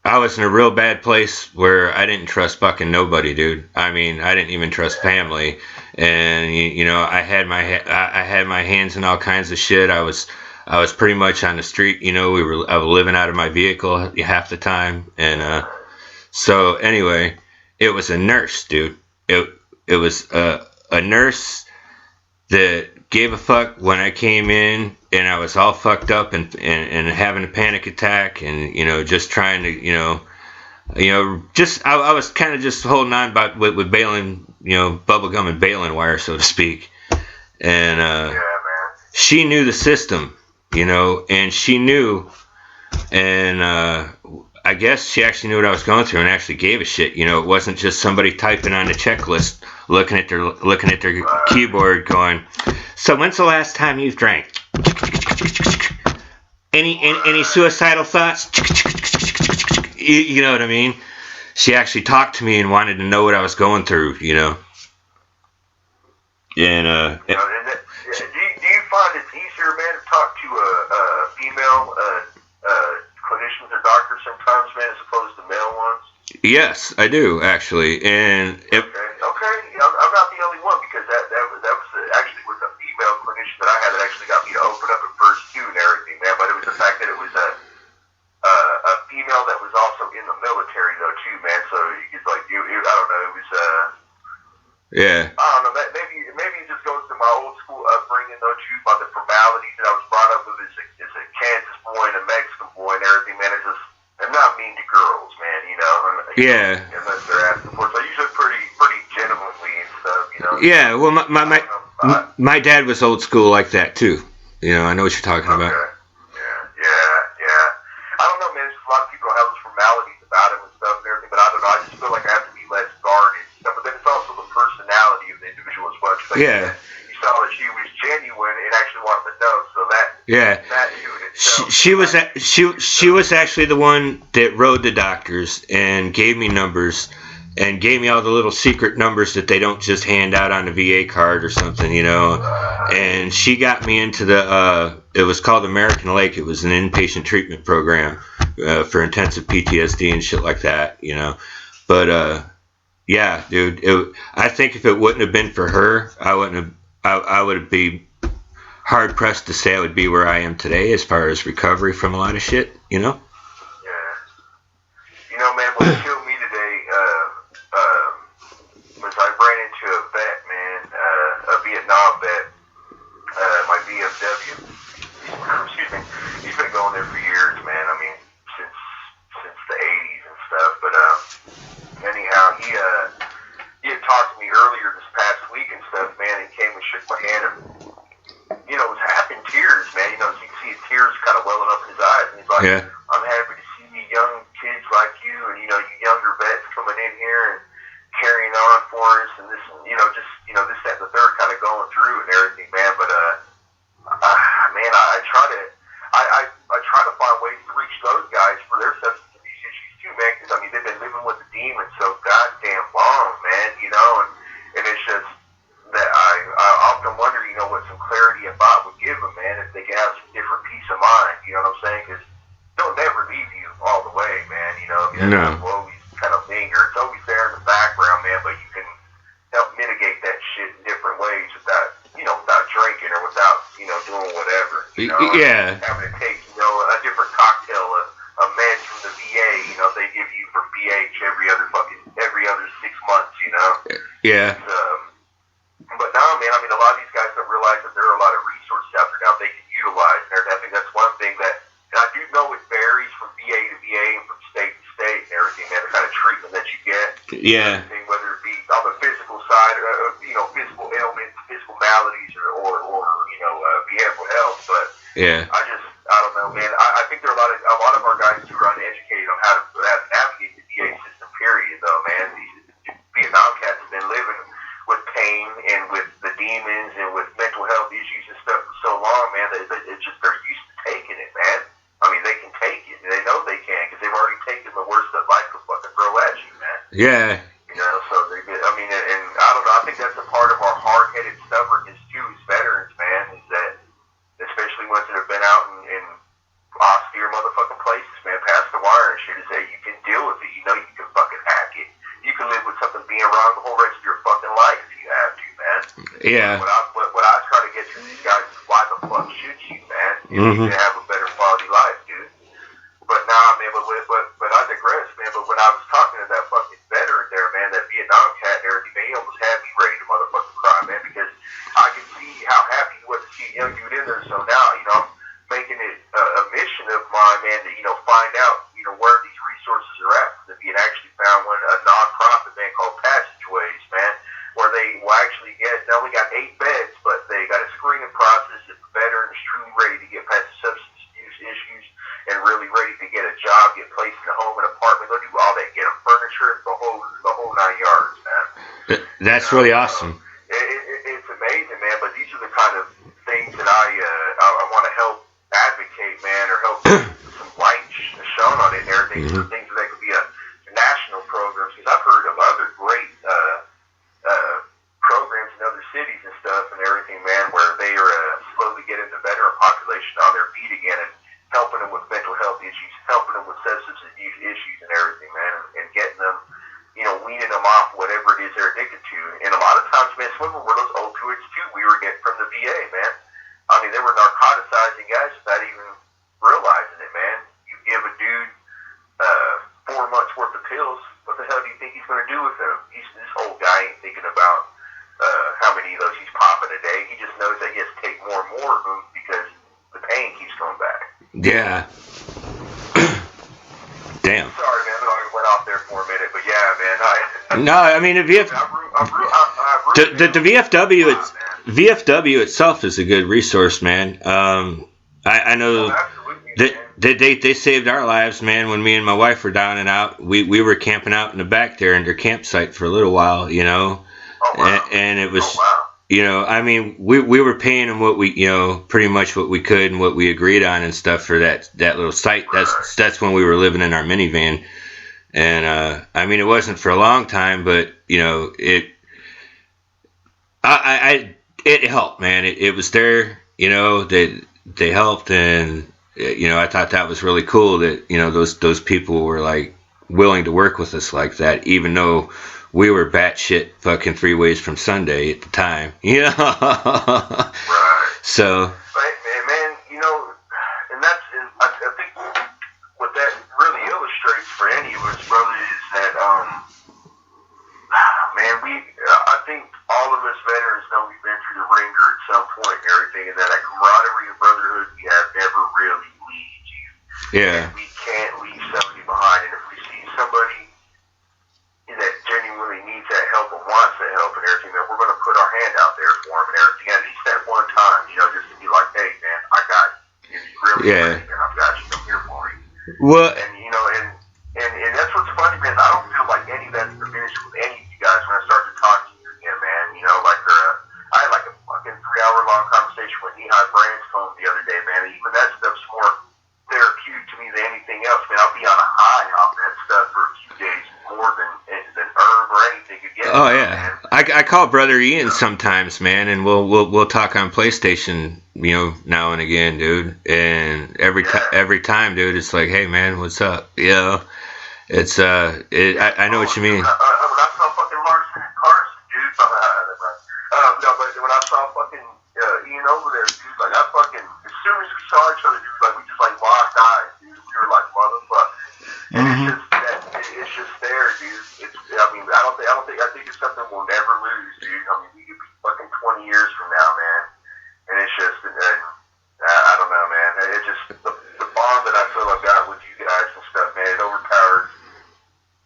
I was in a real bad place where I didn't trust fucking nobody, dude. I mean, I didn't even trust family, and I had my hands in all kinds of shit. I was pretty much on the street. I was living out of my vehicle half the time, and so anyway, it was a nurse, dude. It was a nurse that gave a fuck when I came in and I was all fucked up and having a panic attack and just trying to I was kind of just holding on with baling bubble gum and baling wire, so to speak. And yeah, man. She knew the system, and she knew, and I guess she actually knew what I was going through and actually gave a shit. It wasn't just somebody typing on the checklist, looking at their keyboard, going, "So when's the last time you've drank?" any suicidal thoughts? You know what I mean? She actually talked to me and wanted to know what I was going through, you know. And do you find it's easier, man, to talk to female clinicians or doctors sometimes, man, as opposed to male ones? yes, I do actually. And okay, I'm not the only one, because that was actually was a female clinician that I had that actually got me to open up at first too and everything, man. But it was the fact that it was a female that was also in the military though too, man. So it's like I don't know, it was yeah. I don't know, maybe it just goes to my old school upbringing though too, by the formalities that I was brought up with as a Kansas boy and a Mexican boy and everything, man. It's just, I'm not mean to girls, man, you know. Yeah. Unless they're asking for it. So usually pretty gentlemanly and stuff, you know. Yeah, well, my dad was old school like that too. You know, I know what you're talking about. Yeah. I don't know, man. There's a lot of people have those formalities about it and stuff and everything, but I don't know. I just feel like I have to be less guarded and stuff. But then it's also the personality of the individual as well. Like, yeah. You saw that she was genuine and actually wanted to know, so that. Yeah. That too in itself. She was actually the one that rode the doctors and gave me numbers and gave me all the little secret numbers that they don't just hand out on a VA card or something, you know. And she got me into it was called American Lake. It was an inpatient treatment program for intensive PTSD and shit like that, you know. But yeah, dude, I think if it wouldn't have been for her, I would be hard pressed to say I would be where I am today as far as recovery from a lot of shit, you know. Yeah. You know, man, what killed me today was I ran into a vet, man, a Vietnam vet, my VFW. Excuse me. He's been going there for years, man. I mean, since the 80s and stuff. But anyhow, he had talked to me earlier this past week and stuff, man. He came and shook my hand and, you know, was half in tears, man. You know, so you can see his tears kind of welling up in his eyes. And he's like, yeah. I'm happy to see you young kids like you and, you know, you younger vets coming in here and carrying on for us and this, you know, just, you know, this, that, and the third kind of going through and everything, man. But, man, I try to find ways to reach those guys for their substance abuse issues too, man, because, I mean, they've been living with the demon so goddamn long, man, you know, and it's just that I often wonder, you know, what some clarity and thought would give them, man, if they could have some different peace of mind, you know what I'm saying, because they'll never leave you all the way, man, you know, I mean, no. Will always kind of linger, it's always there in the background, man, but you can help mitigate that shit in different ways without, you know, without drinking or without, you know, doing whatever, you know, yeah, having to take, you know, a different cocktail of meds from the VA, you know, they give you for BH every other 6 months, you know. Yeah. But now, man, I mean, a lot of these guys don't realize that there are a lot of resources out there now they can utilize. And I think that's one thing that, and I do know it varies from VA to VA and from state to state and everything, man, the kind of treatment that you get. Yeah. Whether it be on the physical side, or, you know, physical ailments, physical maladies, or you know, behavioral health. But yeah. I don't know, man. I think there are a lot of our guys who are uneducated on how to navigate the VA system. Period, though, man. These Vietnam cats have been living with pain and with the demons and with mental health issues and stuff for so long, man. It's just they're used to taking it, man. I mean, they can take it. They know they can because they've already taken the worst that life will fucking throw at you, man. Yeah. You know, so I mean, and I don't know. I think that's a part of our hard-headed stubbornness too, as veterans, man. Is that especially ones that have been out in austere motherfucking places, man, past the wire and shit, is that you can deal with it. You know, you can fucking hack it. You can live with something being wrong the whole rest of your fucking life if you have to, man. Yeah. What I try to get to these guys is why the fuck should you, man? You can have a better quality life, dude. But now, man, but I digress, man. But when I was talking to that fucking veteran there, man, that Vietnam cat and everything, man, he almost had me ready to motherfucking cry, man, because I could see how happy he was to see a young dude in there. So now, you know, I'm making it a mission of mine, man, to, you know, find out, you know, where these resources are at. If you had actually found a non-profit, man, called Passageways, man, where they will actually they only got 8 beds, but they got a screening process if the veteran is truly ready to get past the substance abuse issues and really ready to get a job, get placed in a home, an apartment. They'll do all that, get them furniture, the whole 9 yards, man. That's really awesome. It's amazing, man. But these are the kind of things that I want to help advocate, man, or help things, or things that could be a national program. Because I've heard of other great programs in other cities and stuff and everything, man, where they are slowly getting the veteran population on their feet again and helping them with mental health issues, helping them with substance abuse issues and everything, man, and getting them, weaning them off whatever it is they're addicted to. And a lot of times, man, some of them were those opioids too we were getting from the VA, man. I mean, they were narcoticizing guys without even realizing it, man. You give a dude 4 months worth of pills, what the hell do you think he's going to do with them? This old guy ain't thinking about how many of those he's popping a day. He just knows that he has to take more and more of them because the pain keeps coming back. Yeah. Damn. Sorry, man. I went off there for a minute, but yeah, man. No, I mean, the VFW itself is a good resource, man. I know they saved our lives, man. When me and my wife were down and out, we were camping out in the back there in their campsite for a little while, Oh, wow. and it was. I mean, we were paying them what we, pretty much what we could and what we agreed on and stuff for that little site. That's when we were living in our minivan, and I mean, it wasn't for a long time, but it helped, man. It was there, they helped, and I thought that was really cool that those people were like willing to work with us like that, even though we were batshit fucking 3 ways from Sunday at the time, Right. So. Man, and I think what that really illustrates for any of us, brother, is that, man, I think all of us veterans know we've been through the ringer at some point and everything, and that camaraderie and brotherhood we have never really leaves you. Yeah. And we can't leave somebody behind, and if we see somebody that genuinely needs that help and wants that help and everything, that we're going to put our hand out there for him and everything, at least that one time, just to be like, hey, man, I got you. If you really need it, I've got you. I'm here for you. Well, and that's what's funny, man. I don't feel like any of that's diminished with any of you guys when I start to talk to you again, man. I had like a fucking 3-hour-long conversation with Nehi Branscombe the other day, man. Even that stuff's more therapeutic to me than anything else, man. I'll be on a high off that stuff for a few days more than herb or anything could get. Oh yeah, I call Brother Ian sometimes, man, and we'll talk on PlayStation, now and again, dude. And every time, dude, it's like, hey, man, what's up? It's I know what you mean. When I saw fucking Larson and Carson, dude, no, but when I saw fucking Ian over there, dude, like I fucking, as soon as we saw each other, dude, like we just like locked eyes, dude. We were like motherfuckers. And it's just there, dude. I think it's something we'll never lose, dude. I mean, we could be fucking 20 years from now, man. And it's just, I don't know, man. It's just the bond that I feel I've got with you guys and stuff, man. It overpowers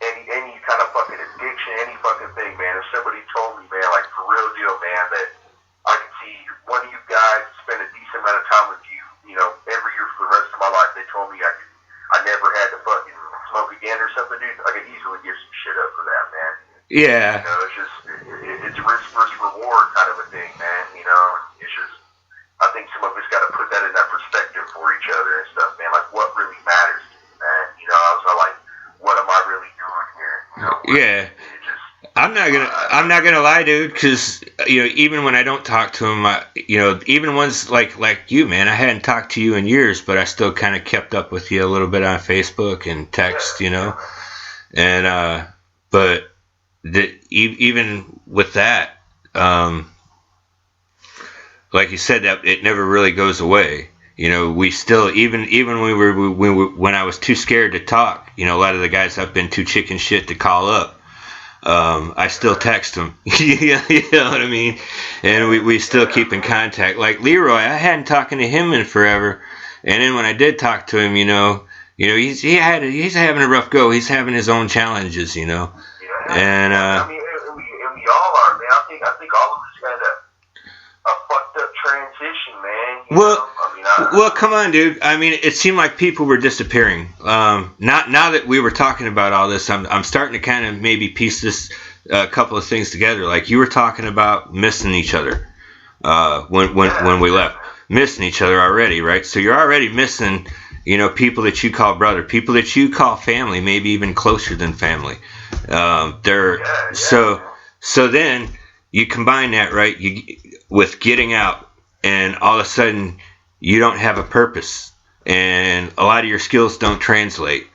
any kind of fucking addiction, any fucking thing, man. If somebody told me, man, like for real deal, man, that I could see one of you guys spend a decent amount of time with you, every year for the rest of my life, they told me I never had to fucking smoke again or something, dude, I could easily give some shit up for that, man. Yeah. It's just, it's risk versus reward kind of a thing, man, it's just, I think some of us got to put that in that perspective for each other and stuff, man, like what really matters to you, man, I was like, what am I really doing here, Yeah. I'm not gonna lie, dude, because even when I don't talk to him, even ones like you, man, I hadn't talked to you in years, but I still kind of kept up with you a little bit on Facebook and text, and but even with that, like you said, that it never really goes away. We still even when I was too scared to talk, a lot of the guys I've been too chicken shit to call up. I still text him. You know what I mean? And we still keep in contact. Like Leroy, I hadn't talking to him in forever. And then when I did talk to him, he's having a rough go. He's having his own challenges, Yeah. And I mean, and we all are, man. I think all of us had a fucked up transition, man. Well, come on, dude. I mean, it seemed like people were disappearing. Now that we were talking about all this, I'm starting to kind of maybe piece this couple of things together. Like you were talking about missing each other when we left, missing each other already, right? So you're already missing, people that you call brother, people that you call family, maybe even closer than family. They're so then you combine that, right, with getting out, and all of a sudden you don't have a purpose, and a lot of your skills don't translate,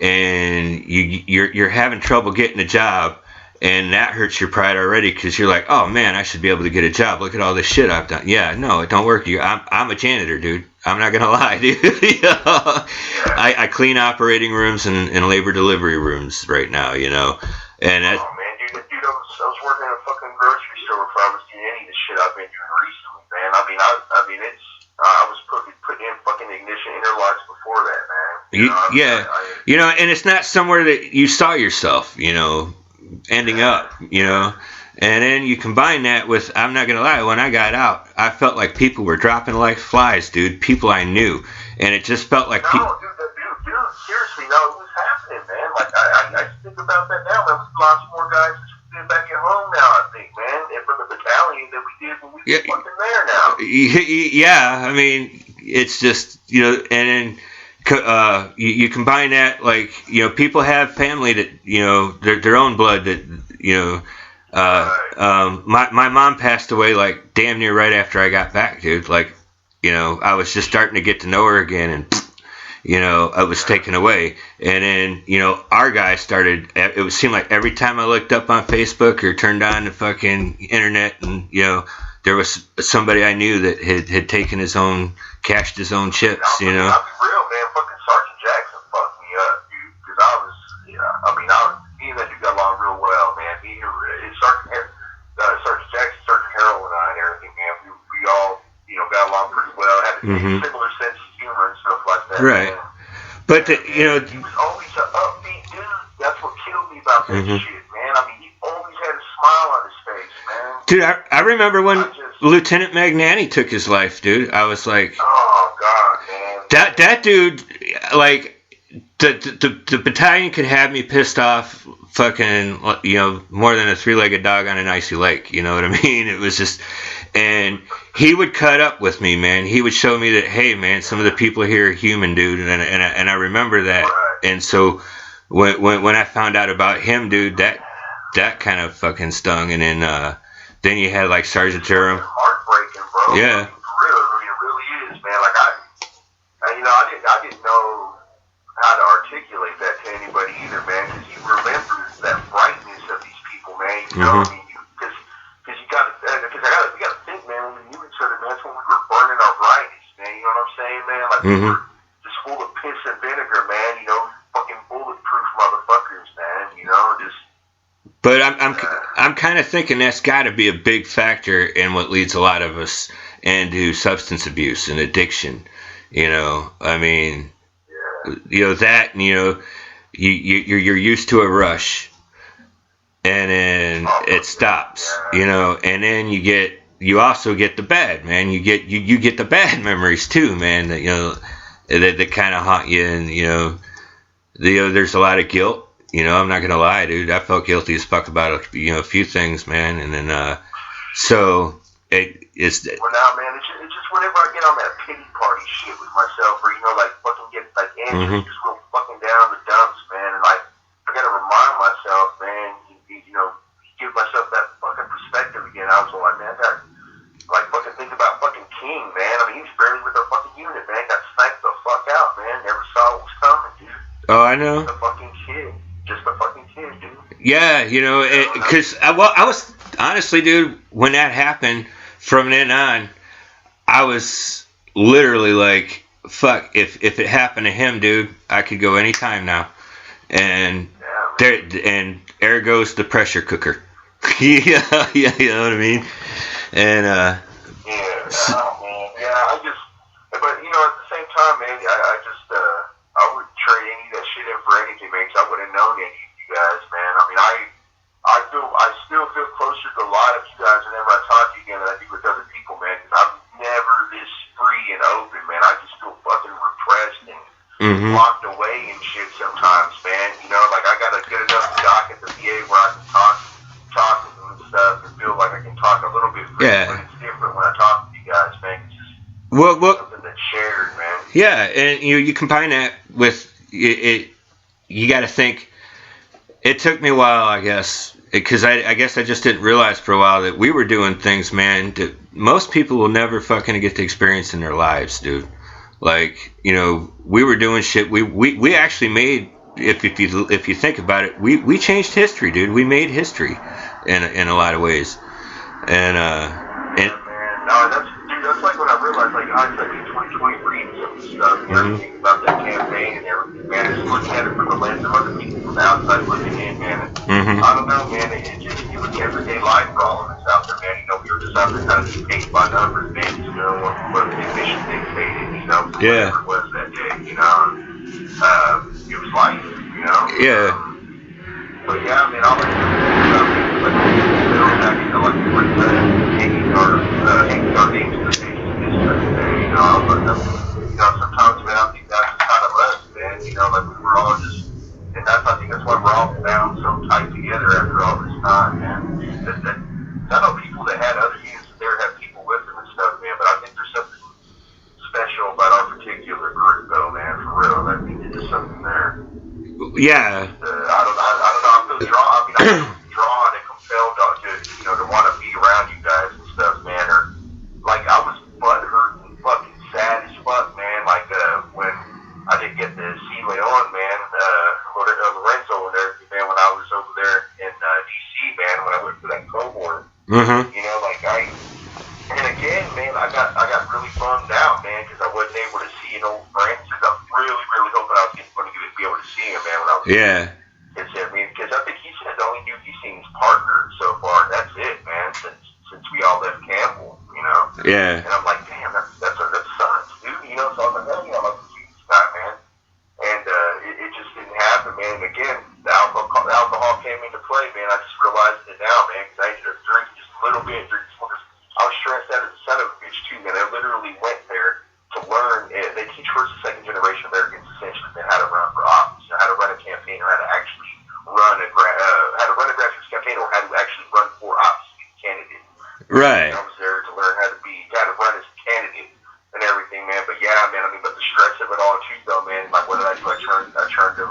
and you're having trouble getting a job, and that hurts your pride already, because you're like, oh man, I should be able to get a job. Look at all this shit I've done. Yeah, no, it don't work. I'm a janitor, dude. I'm not gonna lie, dude. I clean operating rooms and labor delivery rooms right now, and that. Oh man, dude, I was working in a fucking grocery store before I was doing any of the shit I've been doing recently, man. I mean, it's I was putting in fucking ignition interlocks before that, man. And it's not somewhere that you saw yourself, ending up, and then you combine that with, I'm not gonna lie, when I got out, I felt like people were dropping like flies, dude. People I knew, and it just felt like dude, seriously, no, it was happening, man. Like I think about that now, man. We've lost more guys since we've been back at home now, I think, man, and from the battalion than we did when we were fucking there now. Yeah, I mean, it's just, and then you combine that, like, people have family that, their own blood that, my mom passed away like damn near right after I got back, dude. Like, I was just starting to get to know her again, and I was taken away. And then, our guy started, it would seem like every time I looked up on Facebook or turned on the fucking internet, and, there was somebody I knew that had taken cashed his own chips, I'll be real, man. Fucking Sergeant Jackson fucked me up, dude. Because me and that dude got along real well, man. Sergeant Jackson, Sergeant Harold and I and everything, man. We all, got along pretty well. Had a similar sense of humor and stuff like that. Right. Man. But, he was always an upbeat dude. That's what killed me about that shit, man. I mean, he always had a smile on his face, man. Dude, I remember when Lieutenant Magnani took his life, dude. I was like, oh God, man. That dude, like, the battalion could have me pissed off fucking, more than a three-legged dog on an icy lake. You know what I mean? It was just, and he would cut up with me, man. He would show me that, hey, man, some of the people here are human, dude, and I remember that. Right. And so when I found out about him, dude, that kind of fucking stung. And then you had like Sergeant Durham. Heartbreaking, bro. Yeah. It really is, man. Like I didn't know how to articulate that to anybody either, man. Because you remember that brightness of these people, man. You know, I mean, because we got to think, man. When we knew each other, man, that's when we were burning our brightness, man. You know what I'm saying, man? Like we were just full of piss and vinegar, man. Fucking bulletproof motherfuckers, man. Just. But I'm kind of thinking that's got to be a big factor in what leads a lot of us into substance abuse and addiction. I mean, that, and, you're used to a rush, and then it stops, and then you also get the bad, man. You get the bad memories too, man. That kind of haunt you, and there's a lot of guilt. I'm not gonna lie, dude. I felt guilty as fuck about a few things, man. And then so it's. Well, now, man, it's just whenever I get on that pity party shit with myself, or like fucking get like angry, just real fucking down the dumps, man, and like I gotta remind myself, man, give myself that fucking perspective again. I was like, man, I gotta like fucking think about fucking King, man. I mean, he was barely with our fucking unit, man. Got sniped the fuck out, man. Never saw what was coming, dude. Oh, I know. Just a fucking kid. Just a fucking kid, dude. Yeah, because I was honestly, dude, when that happened, from then on, I was literally like, fuck, if it happened to him, dude, I could go anytime now. And there goes the pressure cooker. yeah, you know what I mean? And man. Yeah, but at the same time, man, I wouldn't trade any of that shit in for anything, man, because I wouldn't have known any of you guys, man. I mean, I still feel closer to a lot of you guys whenever I talk to you again than I do with other people, man, because I'm never this free and open, man. I just feel fucking repressed and locked away and shit sometimes, man. Like I got a good enough doc at the VA where I can talk and stuff and feel like I can talk a little bit free, but it's different when I talk to you guys, man. It's just something that's shared, man. Yeah, and you combine that with it. You got to think. It took me a while, I guess, because I guess I just didn't realize for a while that we were doing things, man, that most people will never fucking get to experience in their lives, dude. Like, we were doing shit. We actually made, if you think about it, we changed history, dude. We made history in a lot of ways. And and Man, no, that's like when I realized, like, hindsight in 2023 and some stuff, think about that campaign and everything, man, just looking at it from the lens of other people from the outside looking in, man, and I don't know, man, it was everyday life for all of us out there, man, we were just out there kind of just paid by numbers, man, just doing what the mission dictated, yeah, whatever it was that day, it was life, yeah, but yeah, man, all I can think about is like back to like we're hanging our names to the pages of history today. Sometimes, man, I think that's kind of us, man. Like we were all just, and I think that's why we're all bound so tight together after all this time, man. I know people that had other units there had people with them and stuff, man. But I think there's something special about our particular group, though, man. For real, I think there's just something there. yeah. I don't know. I feel drawn. I mean, I feel drawn and compelled to want to be around you guys and stuff, man. Or like I was butthurt and fucking sad as fuck, man. Like when I didn't get to see Leon, man, Lorenzo and everything, man. When I was over there in DC, man, when I went for that cohort, and again, man, I got really bummed out, man, because I wasn't able to see an old friend. I was really, really hoping I was going to be able to see him, man, when I was. Yeah. Because I think he said the only dude he's seen is Parker so far. That's it, man. Since we all left Campbell, Yeah. And I'm like, damn, that sucks, dude. So I was like, hell yeah, I'd like to see this guy, man. And it just didn't happen, man. And again, the alcohol came into play, man. I just realized it now, man, because I ended up drinking just a little bit. I was stressed out as a son of a bitch too, man. I literally went there to learn. They teach first and second generation Americans essentially how to run for office, how to run a campaign, or how to actually run a grassroots campaign, or how to actually run for office as a candidate. Right. I was there to learn how to run as a candidate and everything, man. But yeah, man. But the stress of it all too, though, man. Like what did I do? I turned to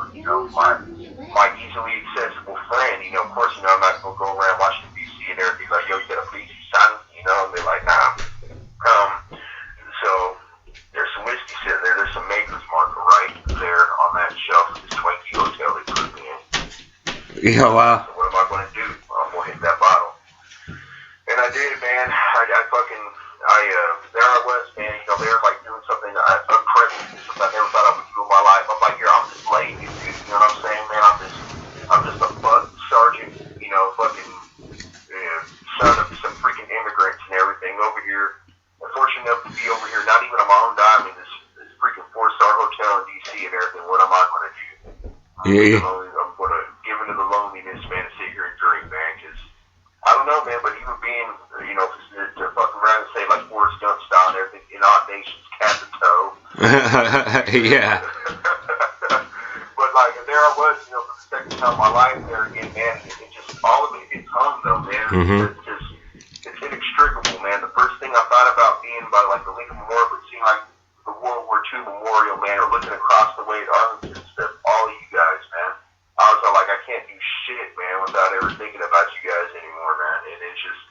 my easily accessible friend. Of course, I'm not gonna go around Washington D.C. and everything like, yo, you gotta please you son. And they're like, nah. So there's some whiskey sitting there. There's some Maker's Marker right there on that shelf at the Swanky Hotel they put me in. Yeah, wow. So what am I going to do? I'm going to hit that bottle. And I did, man. There I was, man. They were like doing something unprecedented, something I never thought I would do in my life. I'm like, here, I'm just laying you, dude. You know what I'm saying, man? I'm just a buck sergeant, fucking son of some freaking immigrants and everything over here. I'm fortunate enough to be over here, not even on my own dime in this freaking 4-star hotel in D.C. and everything. What am I going to do? I'm going to give into the loneliness, man, and sit here and drink, man, because I don't know, man, but even being, to fuck around and say, like, Forrest Gump style and everything, in odd nations, cat to toe. Yeah. But, like, there I was, for the second time in my life there again, man, it just, all of it hits home, though, man. It's inextricable, man. The first thing I thought about being by, like, the Lincoln Memorial, but seeing, like, the World War II Memorial, man, or looking across the way at Arlington and stuff, all of you guys, man. I was all like, I can't do shit, man, without ever thinking about you guys anymore, man. And it's just,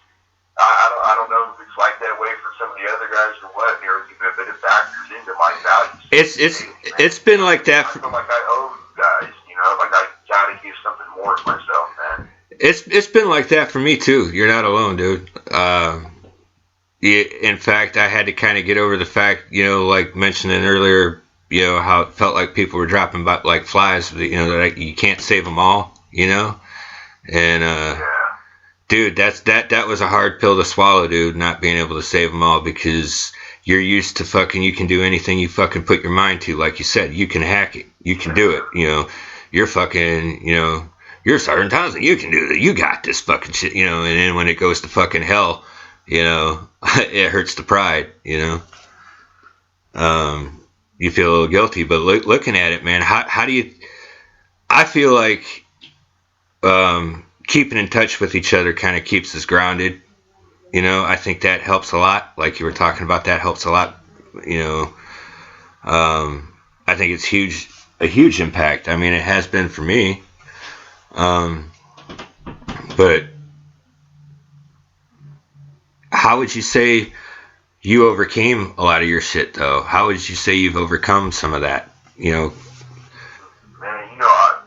I don't know if it's like that way for some of the other guys or what, and everything, but it factors into my values. It's been like that. I feel like I owe you guys, like I gotta give something more to myself, man. It's been like that for me too. You're not alone, dude. In fact, I had to kind of get over the fact, like mentioning earlier, how it felt like people were dropping like flies. That you can't save them all. And dude, that was a hard pill to swallow, dude. Not being able to save them all because you're used to fucking. You can do anything you fucking put your mind to. Like you said, you can hack it. You can do it. You're fucking. You're Sergeant Townsend. You can do that. You got this fucking shit. And then when it goes to fucking hell, it hurts the pride. You feel a little guilty, but looking at it, man, how do you? I feel like keeping in touch with each other kind of keeps us grounded. I think that helps a lot. Like you were talking about, that helps a lot. I think it's a huge impact. I mean, it has been for me. But how would you say you overcame a lot of your shit, though? How would you say you've overcome some of that? Man, you know,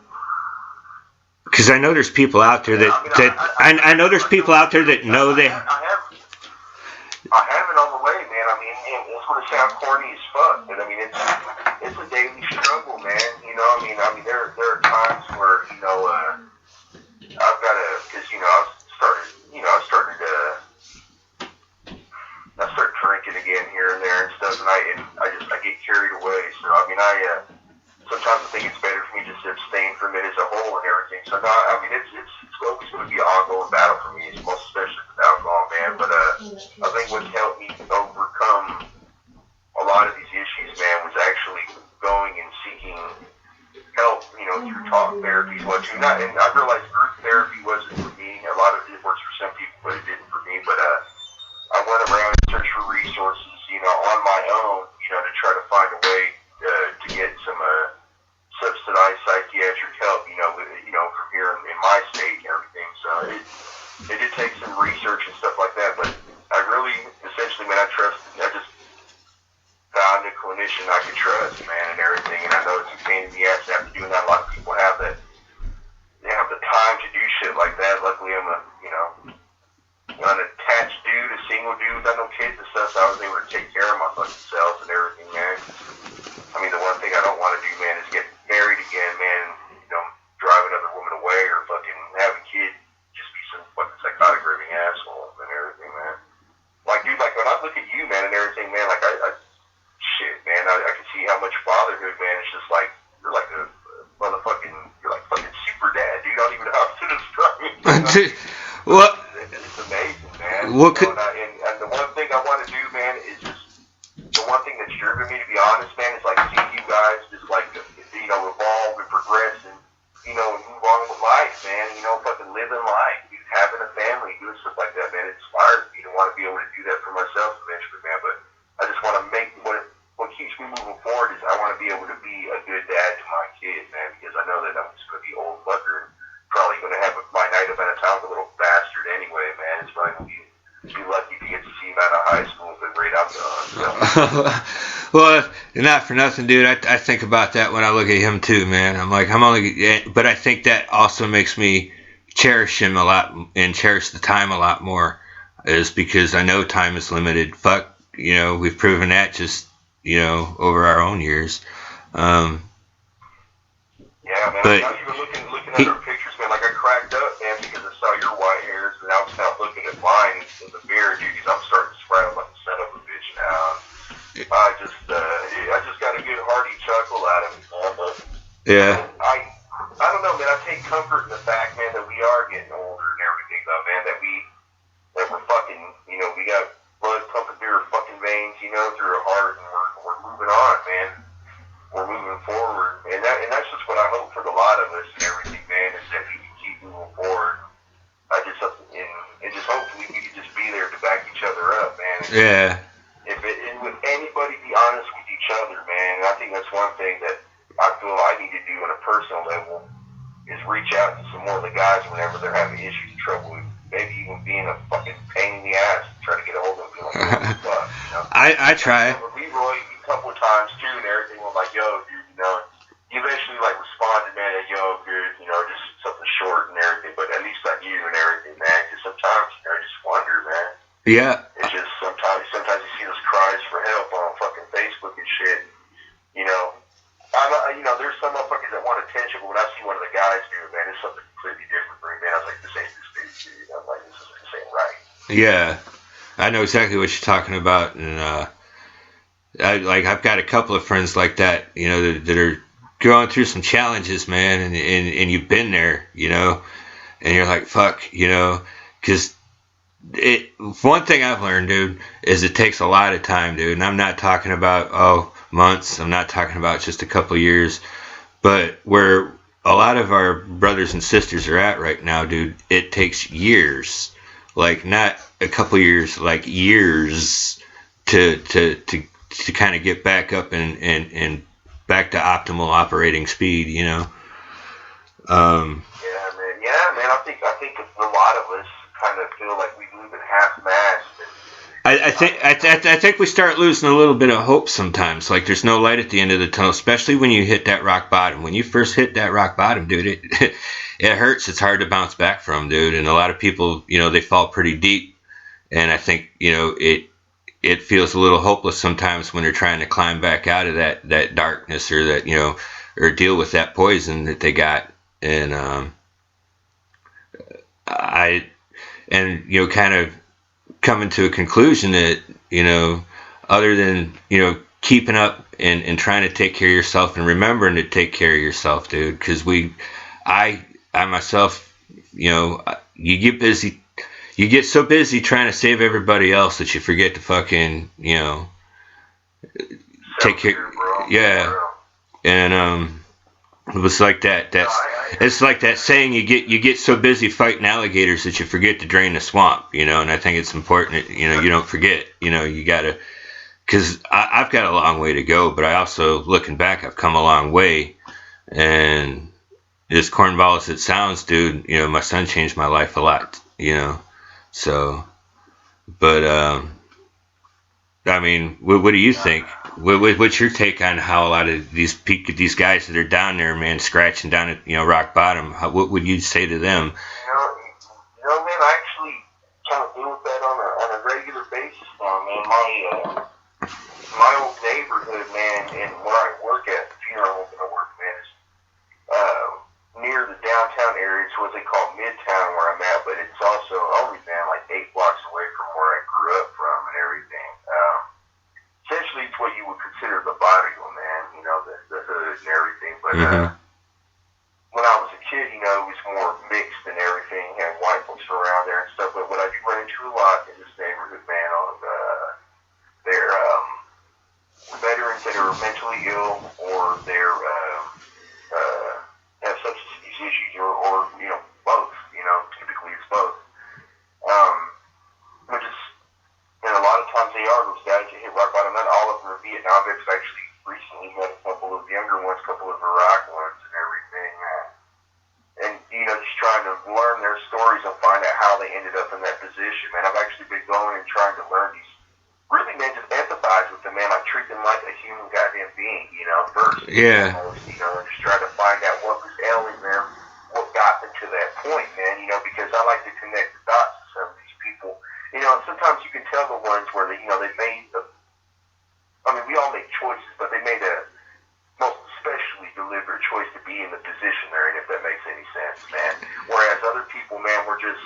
because I know there's people out there I know there's people out there that know they. I have it on the way, man. I mean, it's going to sound corny as fuck, but I mean, it's a daily struggle, man. You know, I mean, there are times where I've got to, because I started drinking again here and there and stuff, and I get carried away. So I mean, sometimes I think it's better for me just to abstain from it as a whole and everything. So no, I mean, it's always going to be an ongoing battle for me, most especially with alcohol, man. But I think what's helped me overcome a lot of these issues, man, was actually going and seeking help, through talk therapy, and I realized group therapy wasn't for me. A lot of it works for some people, but it didn't for me. But I went around and searched for resources, on my own, to try to find a way to get some subsidized psychiatric help, from here in my state and everything. So it did take some research and stuff like that, but I really, essentially, man, I just found a clinician I could trust, man, and everything. And I know it's a pain in the ass after doing that. A lot of people have that. They have the time to do shit like that. Luckily, I'm an attached dude, a single dude without no kids and stuff, so I was able to take care of my fucking self and everything, man. I mean, the one thing I don't want to do, man, is get married again, man, drive another woman away or fucking have a kid, just be some fucking psychotic raving asshole and everything, man. Like, dude, like, when I look at you, man, and everything, man, like, shit, man, I can see how much fatherhood, man, it's just like, you're like a motherfucking, you're like fucking super dad, dude. I don't even know how to describe it. What? It's amazing, man. What could... and the one thing I want to do, man, is just, the one thing that's driven me, to be honest, man, is like seeing you guys just like, evolve and progress and, and move on with life, man. Fucking living life, dude, having a family, doing stuff like that, man. It inspires me to want to be able to do that for myself eventually, man. But I just want to make what keeps me moving forward is I want to be able to be a good dad to my kids, man, because I know that I'm just going to be old fucker and probably going to have my night of a time with a little bastard anyway, man. It's probably going to be lucky to get to see him out of high school with a great outcome. So. Well, not for nothing, dude. I think about that when I look at him too, man. I'm like, but I think that also makes me cherish him a lot and cherish the time a lot more, is because I know time is limited. Fuck, we've proven that just, over our own years. Yeah, man. But I was even looking at our pictures, man. Like, I cracked up, man, because I saw your white hairs, and I was now looking at mine in the mirror, dude, because I'm starting to sprout like a son of a bitch now. I just got a good hearty chuckle out of it, man. But yeah. I don't know, man. I take comfort in the fact, man, that we are getting older and everything, though, man. That we're fucking, we got blood pumping through our fucking veins, through our heart, and we're moving on, man. We're moving forward, and that's just what I hope for a lot of us and everything, man, is that we can keep moving forward. And just hopefully we can just be there to back each other up, man. Yeah. And with anybody, be honest with each other, man. And I think that's one thing that I feel I need to do on a personal level is reach out to some more of the guys whenever they're having issues and trouble with maybe even being a fucking pain in the ass, try to get a hold of them. Fuck, I try. With Leroy a couple of times too, and everything. I'm like, yo, dude, you eventually like responded, man, and yo, good, just something short and everything. But at least on you and everything, man. Because sometimes I just wonder, man. Yeah. It's just sometimes you see those cries for help on fucking Facebook and shit. There's some motherfuckers that want attention, but when I see one of the guys do it, man, it's something completely different for me, man. I was like, this ain't this dude. I'm like, this ain't right. Yeah. I know exactly what you're talking about, and I've got a couple of friends like that, that are going through some challenges, man, and you've been there, and you're like, fuck, because one thing I've learned, dude, is it takes a lot of time, dude, and I'm not talking about months. I'm not talking about just a couple of years, but where a lot of our brothers and sisters are at right now, dude, it takes years, like not a couple years, like years to to kind of get back up and back to optimal operating speed, you know. Yeah, man. I think a lot of us kind of feel like we move in half-mast. I think we start losing a little bit of hope sometimes. Like there's no light at the end of the tunnel, especially when you hit that rock bottom. When you first hit that rock bottom, dude, it hurts. It's hard to bounce back from, dude. And a lot of people, you know, they fall pretty deep. And I think, you know, it feels a little hopeless sometimes when they're trying to climb back out of that darkness, or that, you know, or deal with that poison that they got. And you know, kind of coming to a conclusion that, you know, other than, you know, keeping up and trying to take care of yourself and remembering to take care of yourself, dude, because I myself, you know, you get so busy trying to save everybody else that you forget to fucking, you know, take care. Yeah. And it was like that. It's like that saying, you get so busy fighting alligators that you forget to drain the swamp, you know. And I think it's important that, you know, you don't forget, you know, you gotta, because I've got a long way to go, but I also, looking back, I've come a long way. And as cornball as it sounds, dude, you know, my son changed my life a lot, you know. So, but I mean, what do you think? What's your take on how a lot of these guys that are down there, man, scratching down at, you know, rock bottom? What would you say to them? You know, man, I actually kind of deal with that on a regular basis now, man. My old neighborhood, man, and where I work at, the funeral home that I work, man, is near the downtown area. It's what they call Midtown where I'm at, but it's also only, man, like 8 blocks away from where I grew up from and everything. Essentially, it's what you would consider the barrio, man, you know, the hood and everything. But when I was a kid, you know, it was more mixed and everything, had white folks around there and stuff. But what I do run into a lot in this neighborhood, man, they're veterans that are mentally ill, or they're have substance abuse issues, or you know, both. You know, typically it's both. Which is, and a lot of times they are those guys that hit rock bottom. Not all of them are Vietnam vets. I actually recently met a couple of younger ones, a couple of Iraq ones, and everything. And you know, just trying to learn their stories and find out how they ended up in that position. Man, I've actually been going and trying to learn these. Really, man, just empathize with them, man. I treat them like a human goddamn being, you know, first. Yeah. You know, and just try to find out what was ailing them, what got them to that point, man, you know, because I like to connect the dots to some of these people. You know, and sometimes you can tell the ones where they, you know, they made we all make choices, but they made a most especially deliberate choice to be in the position they're in, if that makes any sense, man. Whereas other people, man, were just,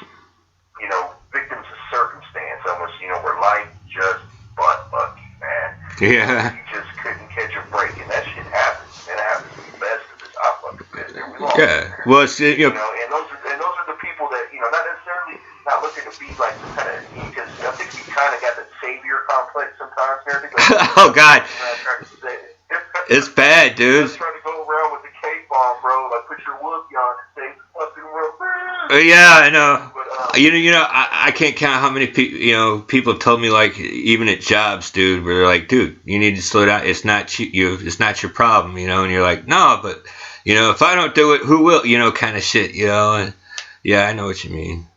you know, victims of circumstance almost, you know, where life just butt fucking, man. Yeah. You just couldn't catch a break, and that shit happens, man. It happens to the best of us. I fucking been there. We all yeah. Well, it's, you know, and those are the people that, you know, not necessarily not looking to be like some kind of, because I think we kind of got the savior complex sometimes and everything. Oh God. It's bad, dude. I'm trying to go around with the cape on, bro. Like, put your whoopee on and save the fucking world. Yeah, I know. But, you know, I can't count how many people told me, like, even at jobs, dude, where they're like, dude, you need to slow down. It's not it's not your problem, you know. And you're like, no, but you know, if I don't do it, who will? You know, kind of shit, you know. And yeah, I know what you mean.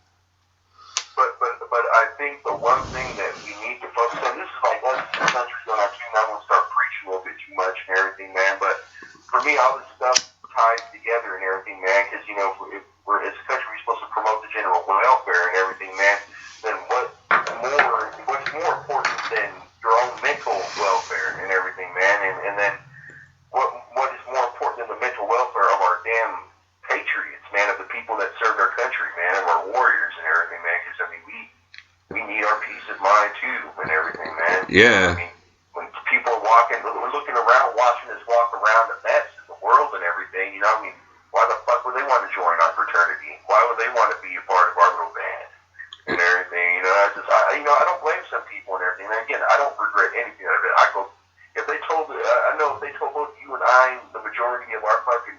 But I think the one thing that we need to focus on, this is like once the country's going to I'm going to start preaching a little bit too much and everything, man. But for me, all this stuff ties together and everything, man. Because, you know, if we're as a country, we're supposed to promote the general welfare and everything, man. Then what's more important than your own mental welfare and everything, man? And then what is more important than the mental welfare of our damn patriots, man, of the people that serve our country, man, of our warriors and everything, man? Because I mean, we need our peace of mind too and everything, man. Yeah. I mean, when people are we're looking around, watching us walk around a mess in the world and everything, you know, I mean, why the fuck would they want to join our fraternity? Why would they want to be a part of our little band and everything? You know, I don't blame some people and everything. And again, I don't regret anything of it. If they told both you and I, the majority of our fucking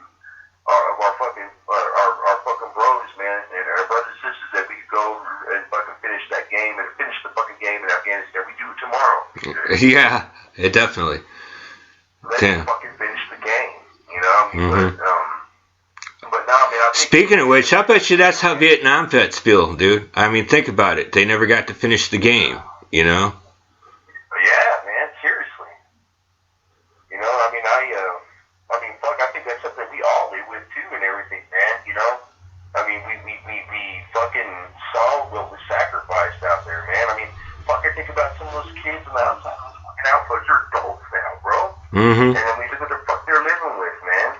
bros, man, and our brothers and sisters, that we could go and fucking finish the fucking game in Afghanistan, we do it tomorrow. Yeah. it definitely. They can fucking finish the game, you know. I mean, but no, I mean, I think Speaking of which, I bet you that's how Vietnam vets feel, dude. I mean, think about it. They never got to finish the game, you know. Yeah, man, seriously. You know, I mean, I mean, fuck, I think that's something we all live with too, and everything, man. You know, I mean, we fucking saw what was sacrificed out there, man. I mean, fuck, I think about some of those kids on the outside, those fucking outposts. They're adults now, bro. Mm-hmm. And then we look what the fuck they're living with, man.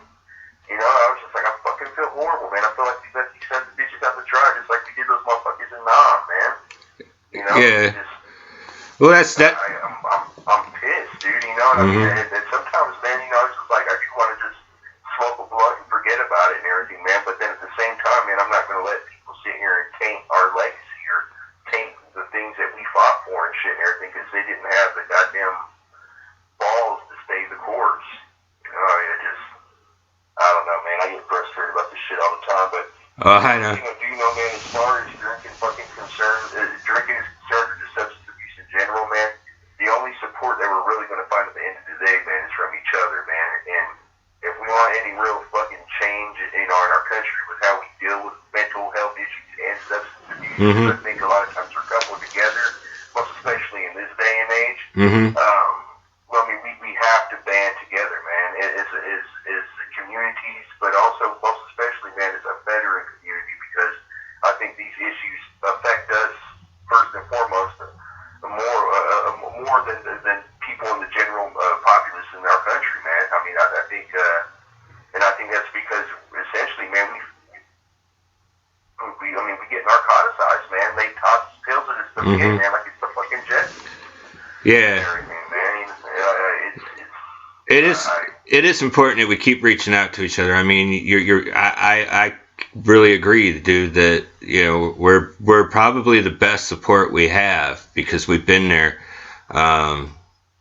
You know, I was just like, I fucking feel horrible, man. I feel like we let these sons of bitches out to dry, just like we did those motherfuckers in Nam, man. You know, Yeah. just, Well, that's that. I'm pissed, dude. You know, and I mean, and sometimes, man, you know, it's just like I do want to just smoke a blunt and forget about it and everything, man. But then at the same time, man, I'm not going to let people sit here and taint our legacy or taint the things that we fought for and shit and everything because they didn't have the goddamn balls to stay the course. You know, I don't know, man. I get frustrated about this shit all the time, but I know. do you know, man? As far as drinking is concerned, or just substance abuse in general, man, the only support that we're really going to find at the end of the day, man, is from each other, man. And if we want any real fucking change, you know, in our country with how we deal with mental health issues and substance abuse, I think a lot of times we're coupled together, most especially in this day and age. Well, I mean, we have to band together, man. As communities, but also most especially, man, as a veteran community, because I think these issues affect us first and foremost more than people in the general populace in our country, man. I mean, I think, and I think that's because essentially, man, we get narcotized, man. They toss pills at us again, man, like it's the fucking jet. Yeah. Everything, man. It is important that we keep reaching out to each other. I mean, I really agree, dude, that, you know, we're probably the best support we have because we've been there.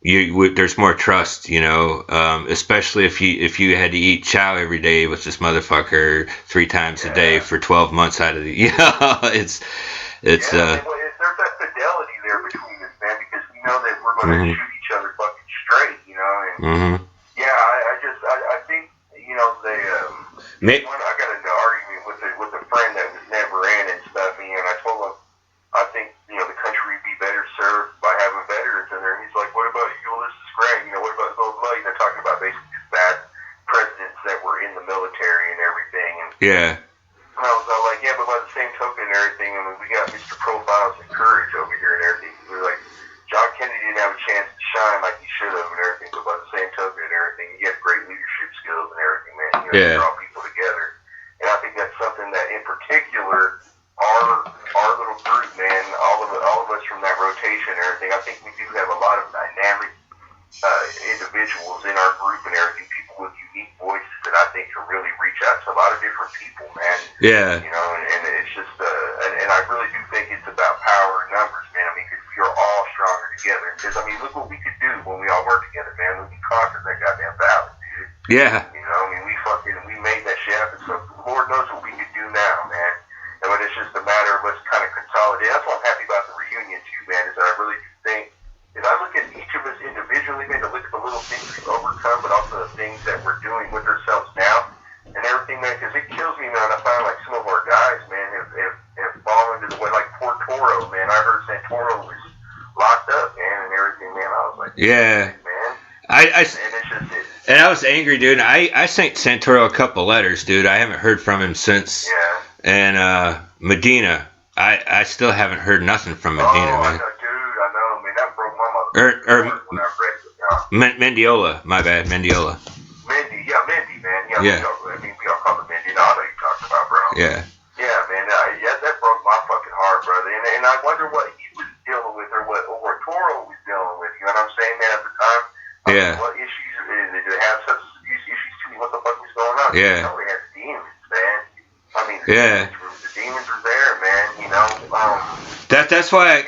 There's more trust, you know, especially if you had to eat chow every day with this motherfucker 3 times a day for 12 months out of the, you know, it's there's that fidelity there between us, man, because we know that we're going to shoot each other fucking straight, you know, and I think, you know, I got into an argument with a friend that was never in and stuff, and I told him, I think, you know, the country would be better served by having veterans in there, and he's like, what about Ulysses Grant, you know, what about blah, blah, you know, talking about basically just bad presidents that were in the military and everything, and I was all like, yeah, but by the same token and everything, I mean, we got Mr. Profiles and Courage over here and everything. We were like, John Kennedy didn't have a chance to shine like he should have and everything, but by the same token and everything, he had great leadership skills and everything, man. You know, to draw people together. And I think that's something that, in particular, our little group, man, all of us from that rotation and everything, I think we do have a lot of dynamic individuals in our group and everything, people with unique voices that I think can really reach out to a lot of different people, man. Yeah. You know, and it's just, and I really do think it's about power and numbers, man. I mean, because we are all stronger together. Because, I mean, look what we could do when we all work together, man. When we conquered that goddamn valley, dude. Yeah. You know, I mean, we made that shit happen. So Lord knows what we could do now, man. And but it's just a matter of us kind of consolidating. That's what I'm happy about the reunion, too, man, is that I really do think, if I look at each of us individually, man, to look at the little things we've overcome, but also the things that we're doing with ourselves now, and everything, man, because it kills me, man. I find like some of our guys, man, have fallen into the way, like poor Toro, man. I heard Santoro was locked up, man, and everything, man. I was like, yeah, man. And I was angry, dude. I sent Santoro a couple letters, dude. I haven't heard from him since. Yeah. And Medina, I still haven't heard nothing from Medina, man. I know, man. That broke my mother. When I read it, Mendiola, my bad, Mendiola. Mendy, man. Yeah. We all call it Mendy. No, I know you're talking about, bro. Yeah. Yeah, man. That broke my fucking heart, brother. And I wonder what he was dealing with, or what Toro was dealing with. You know what I'm saying, man? At the time. I mean, what issues did they have? Substance abuse issues too? What the fuck was going on? Yeah. You know, they had demons, man. I mean, the demons were there, man. You know. That's why.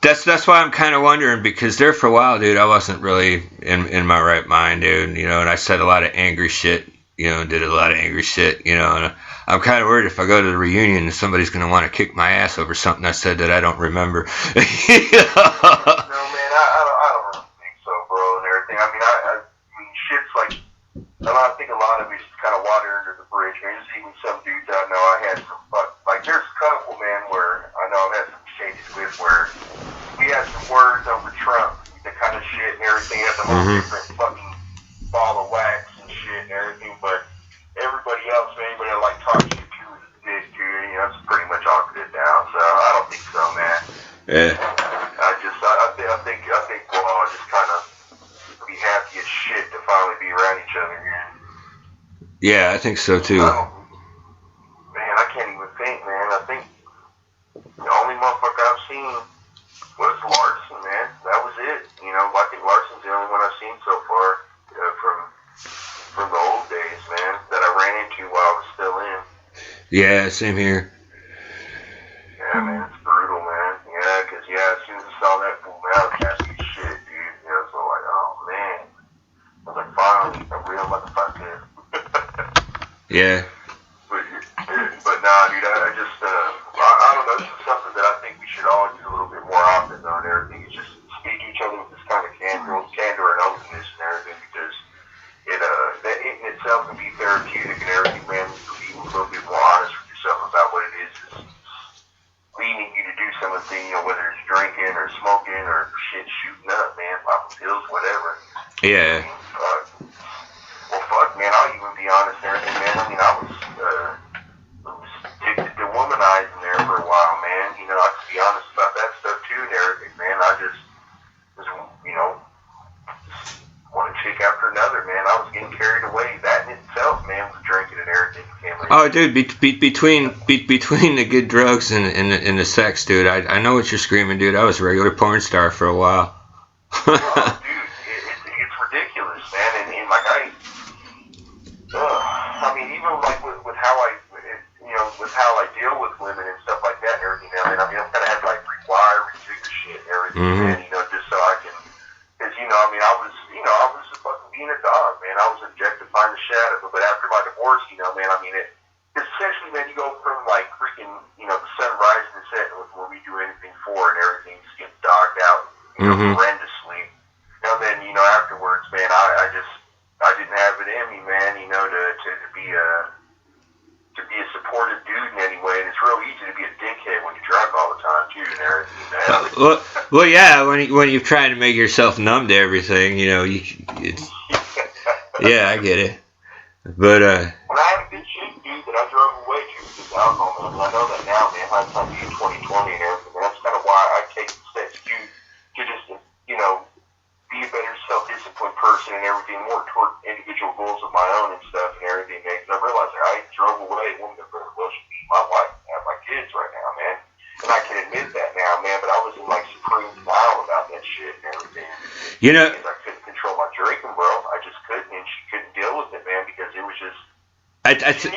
That's why I'm kind of wondering, because there for a while, dude, I wasn't really in my right mind, dude. You know, and I said a lot of angry shit. You know, did a lot of angry shit. You know, and I'm kind of worried if I go to the reunion, somebody's gonna want to kick my ass over something I said that I don't remember. No, man, I don't really think so, bro. mean, shit's like, I think a lot of it's kind of water under the bridge. Man, there's even some dudes I know I had some like there's a couple, man, where I know I've had some shades with where we had some words over Trump, the kind of shit and everything, had the whole different fucking ball of wax and shit and everything, but everybody else, man, anybody that like talks shit to is a dick, dude, you know, it's pretty much all good down, so I don't think so, man. Yeah. I think we'll all just kind of be happy as shit to finally be around each other again. Yeah, I think so too. Man, I can't even think, man. I think the only motherfucker I've seen was Larson, man. That was it. You know, I think Larson's the only one I've seen so far from the old days, man, that I ran into while I was still in. Yeah, same here. Yeah, man, it's brutal, man. Yeah, because, as soon as I saw that fool outcast and shit, dude, you know, so like, oh, man. I was like, finally, a real motherfucker. Yeah. But nah, dude, I just, I don't know, this is something that I think we should all do a little bit more often on everything. It's just speak to each other with this kind of candor and openness and everything, because that in itself can be therapeutic and everything, man. Be a little bit more honest with yourself about what it is leading you to do some of the things, you know, whether it's drinking or smoking or shit shooting up, man, popping pills, whatever. Yeah. Well, fuck, man, I'll even be honest and everything, man. I mean, I was addicted to womanizing there for a while, man. You know, I can be honest about that stuff too and everything, man. I just was, you know, one chick after another, man. I was getting carried away. That in itself, man, was drinking and everything. Oh, dude, between the good drugs and the sex, dude, I know what you're screaming, dude. I was a regular porn star for a while. Oh, dude, it's ridiculous, man. And like I mean, even like with how with how I deal with women and stuff like that and everything. I mean, I'm gonna have to like rewire, rejig the shit and everything, man. You know, just so I can, because I mean, I was fucking being a dog, man. I was objectifying the shit out of it. But after my divorce, man, I mean, essentially, man, you go from like freaking, the sun rising and setting before we do anything for and everything just gets dogged out, horrendously. And then, afterwards, man, I didn't have it in me, man, to be a supportive dude in any way, and it's real easy to be a dickhead when you drunk all the time too, and everything, man. Well, yeah, when you're trying to make yourself numb to everything, yeah, I get it. But when I had a good chick, dude, that I drove away to because of alcohol, man. I know that now, man. Hindsight being 2020 and everything, and that's kind of why I take the steps to just, be a better self-disciplined person and everything, more toward individual goals of my own and stuff and everything, man. Because I realized that I drove away a woman that very well should be my wife and have my kids right now, man. And I can admit that now, man. But I was in like supreme denial about that shit and everything. Because I couldn't control my drinking, bro. I just couldn't, and she couldn't deal with it, man. Because it was just. She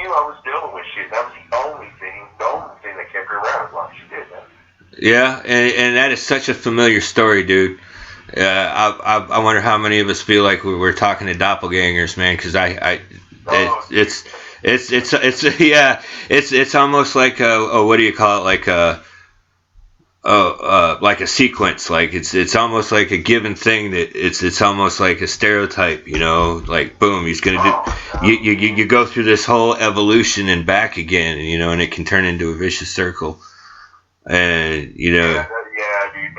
knew I was dealing with shit. That was the only thing that kept her around as long as she did, man. Yeah, and that is such a familiar story, dude. I wonder how many of us feel like we're talking to doppelgangers, man. Because it's almost like what do you call it? Like a sequence. Like it's almost like a given thing that it's almost like a stereotype. Like boom, he's gonna do. You go through this whole evolution and back again, and it can turn into a vicious circle. And Yeah, dude.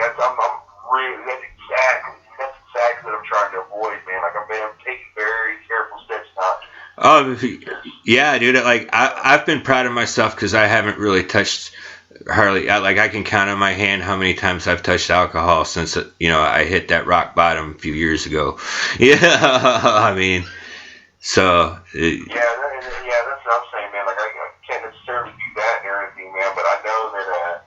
That's exactly what I'm trying to avoid, man. Like I'm taking very careful steps not to. Oh, yeah, dude. Like I've been proud of myself because I haven't really touched hardly. Like I can count on my hand how many times I've touched alcohol since I hit that rock bottom a few years ago. Yeah, I mean, so. Yeah, that's what I'm saying, man. Like I can't necessarily do that and everything, man. But I know that.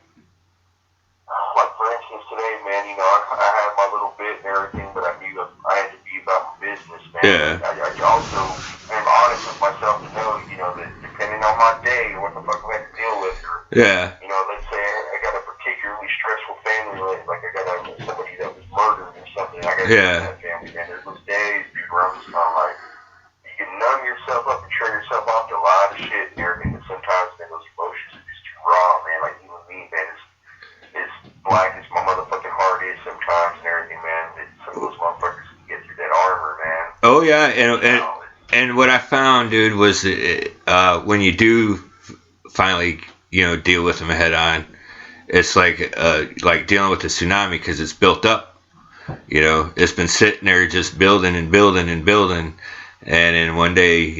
Like for instance today, man, I had my little bit and everything, but I knew I had to be about my business, man. Yeah. I also am honest with myself to know, that depending on my day or what the fuck I have to deal with, or let's say I got a particularly stressful family, like I got somebody that was murdered or something. I got to deal with that family, man. There's those days, dude, where I'm just kind of like, you can numb yourself up and turn yourself off to a lot of shit and everything, but sometimes, man, those emotions are just too raw, man. Like you and me, man, as black as my motherfucking heart is sometimes and everything, man, that some of those motherfuckers can get through that Oh yeah, and what I found, dude, was when you do finally, deal with them head on, it's like dealing with the tsunami because it's built up. It's been sitting there just building and building and building, and then one day,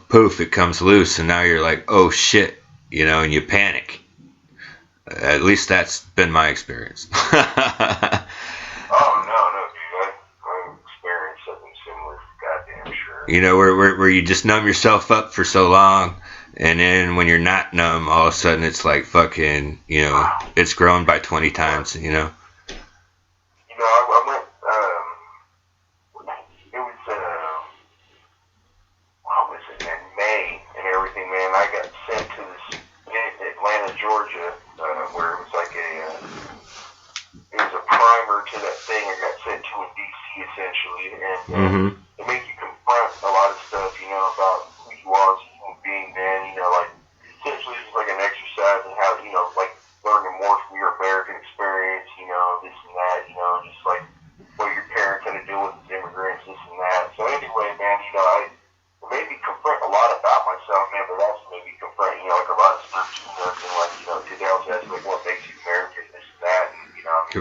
poof, it comes loose, and now you're like, oh shit, and you panic. At least that's been my experience. Oh no, dude, I experienced something similar, goddamn sure. Where you just numb yourself up for so long, and then when you're not numb, all of a sudden it's like fucking, it's grown by 20 times. I went. It was what was it, man? May and everything, man. I got sent to this Atlanta, Georgia, where it was like it was a primer to that thing I got sent to in DC essentially, and it makes you confront a lot of stuff, about who you are as a human being, man. Like essentially it's like an exercise in how, like learning more from your American experience, this and that, just like what your parents had to deal with as immigrants, this and that. So anyway, man, it made me confront a lot about myself, man, but also made me confront, like a lot of stuff, and like, today I was asking, like, what makes you American, this and that, and,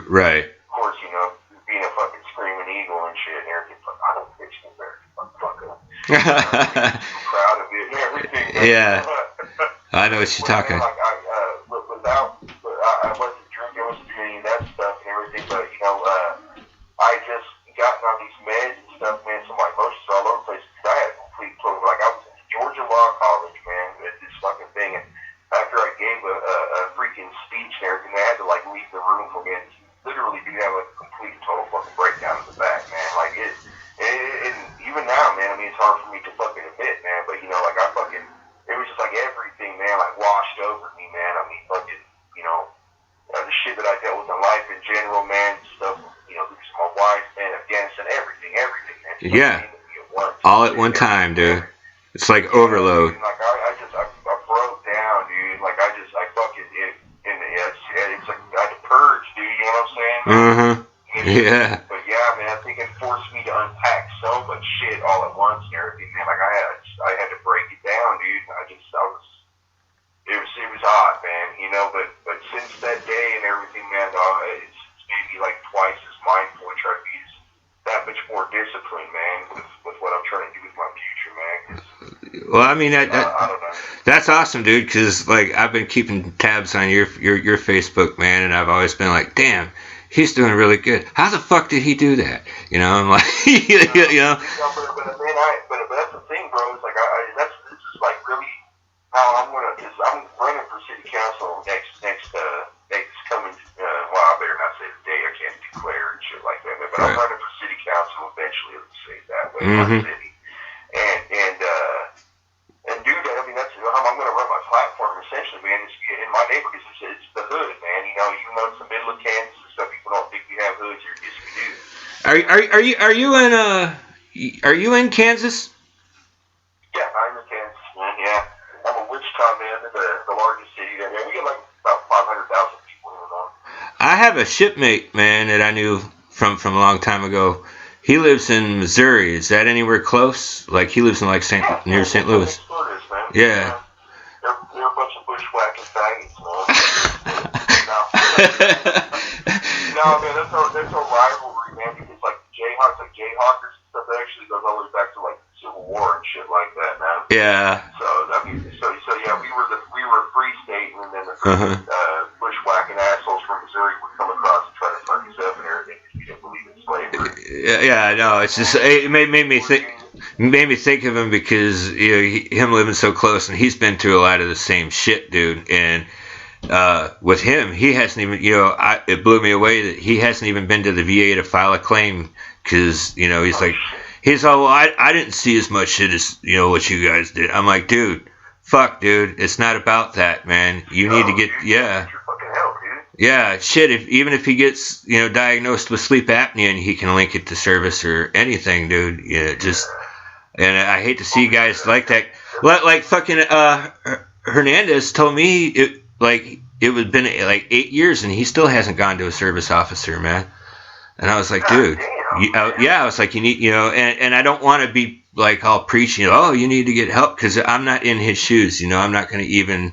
right. Of course, being a fucking screaming eagle and shit and everything, but I don't think she's American, fuck up. I'm proud of it and everything. Yeah. I know what you're talking. Like, I wasn't drinking, I wasn't doing any of that stuff and everything, but, I just gotten on these meds and stuff, man, so my emotions are all over the place. I had a complete clue. Like, I was in Georgia Law College, man, at this fucking thing, and after I gave a freaking speech and everything, they had to, like, leave the room for me, and literally do have, like, a complete and total fucking breakdown in the back, man. Like, and even now, man, I mean, it's hard for me to fucking admit, man, but, like, it was just like everything, man, like, washed over me, man. I mean, fucking, the shit that I dealt with in life in general, man, stuff, losing my wife, man, Afghanistan, everything, man. Yeah. All at one time, dude. It's like overload. Dude, like, I broke down, dude. Like, I fucking, it's like I had to purge, dude, you know what I'm saying? Yeah. But yeah, man, I think it forced me to unpack so much shit all at once and everything, man. Like, I had to break it down, dude. It was odd, man, but since that day and everything, man, it's made me like twice as mindful and try to be that much more disciplined, man, with what I'm trying to do with my future, man. Well, I mean, I don't know. That's awesome, dude, because, like, I've been keeping tabs on your Facebook, man, and I've always been like, damn, he's doing really good. How the fuck did he do that? I'm like, But that's the thing, bro. It's like, this is like really how I'm running for city council next coming, well, I better not say the day, I can't declare and shit like that, but right. I'm running for city council eventually, let's say it that way, in my city. And dude, I mean, that's how I'm going to run my platform, essentially, man. It's, in my neighborhood, it's the hood, man. Even though it's the middle of Kansas and stuff, people don't think we have hoods here. Yes, we do. Are you in Kansas? Yeah, I'm in Kansas, man, yeah. I'm in Wichita, man, the largest city there, man. We get like about 500,000 people in it. I have a shipmate, man, that I knew from a long time ago. He lives in Missouri. Is that anywhere close? Like, he lives in like near St. Louis. Man. Yeah. They're a bunch of bushwhacking faggots, man. No, man, that's our rivalry, man, because like Jayhawkers and stuff, that actually goes all the way back to like Civil War and shit like that, man. Yeah. So I mean, so yeah, we were a free state, and then the bushwhacking assholes from Missouri would come across and try to fuck us up and everything because we didn't believe in slavery. Yeah, no, it's just it made me think of him because him living so close, and he's been through a lot of the same shit, dude. And with him, he hasn't even, it blew me away that he hasn't even been to the VA to file a claim because he's all, well, I didn't see as much shit as what you guys did. I'm like, dude, dude, it's not about that, man. You need to get Yeah, shit. Even if he gets diagnosed with sleep apnea and he can link it to service or anything, dude. And I hate to see guys like that. Like fucking Hernandez told me it been like 8 years and he still hasn't gone to a service officer, man. And I was like, dude. Yeah, I was like, you need, and I don't want to be like all preaching, oh, you need to get help, because I'm not in his shoes, I'm not going to even,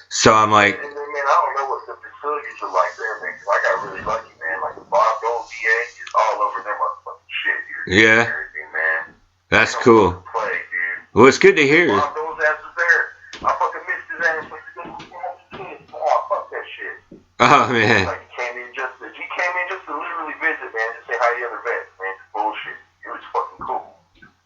so I'm like, and then, man, I don't know what the facilities are like there, man, because I got really lucky, man. Like, the Bob Dole VA is all over their motherfucking shit, dude. Yeah. Everything, man. That's cool. Play, dude. Well, it's good to hear. Bob Dole's ass is there. I fucking missed his ass like kids. Oh, fuck that shit. Oh, man. Like, he came in just to literally visit, man, to say hi to the other vets, man. It's bullshit. It was fucking cool.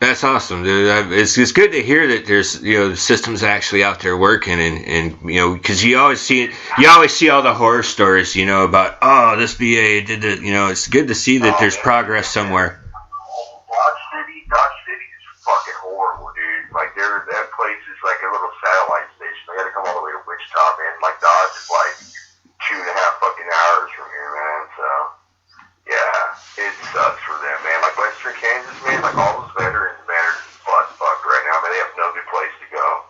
That's awesome, dude. It's good to hear that there's the systems actually out there working, and because you always see all the horror stories about, oh, this VA did it. It's good to see that there's progress somewhere. Dodge City is fucking horrible, dude. Like that place is like a little satellite station. They gotta come all the way to Wichita, man. Like Dodge is like 2.5 fucking hours from here, man. So yeah, it sucks for them, man. Like Western Kansas, man, like all those veterans, man, are just fucked right now, man. They have no good place to go.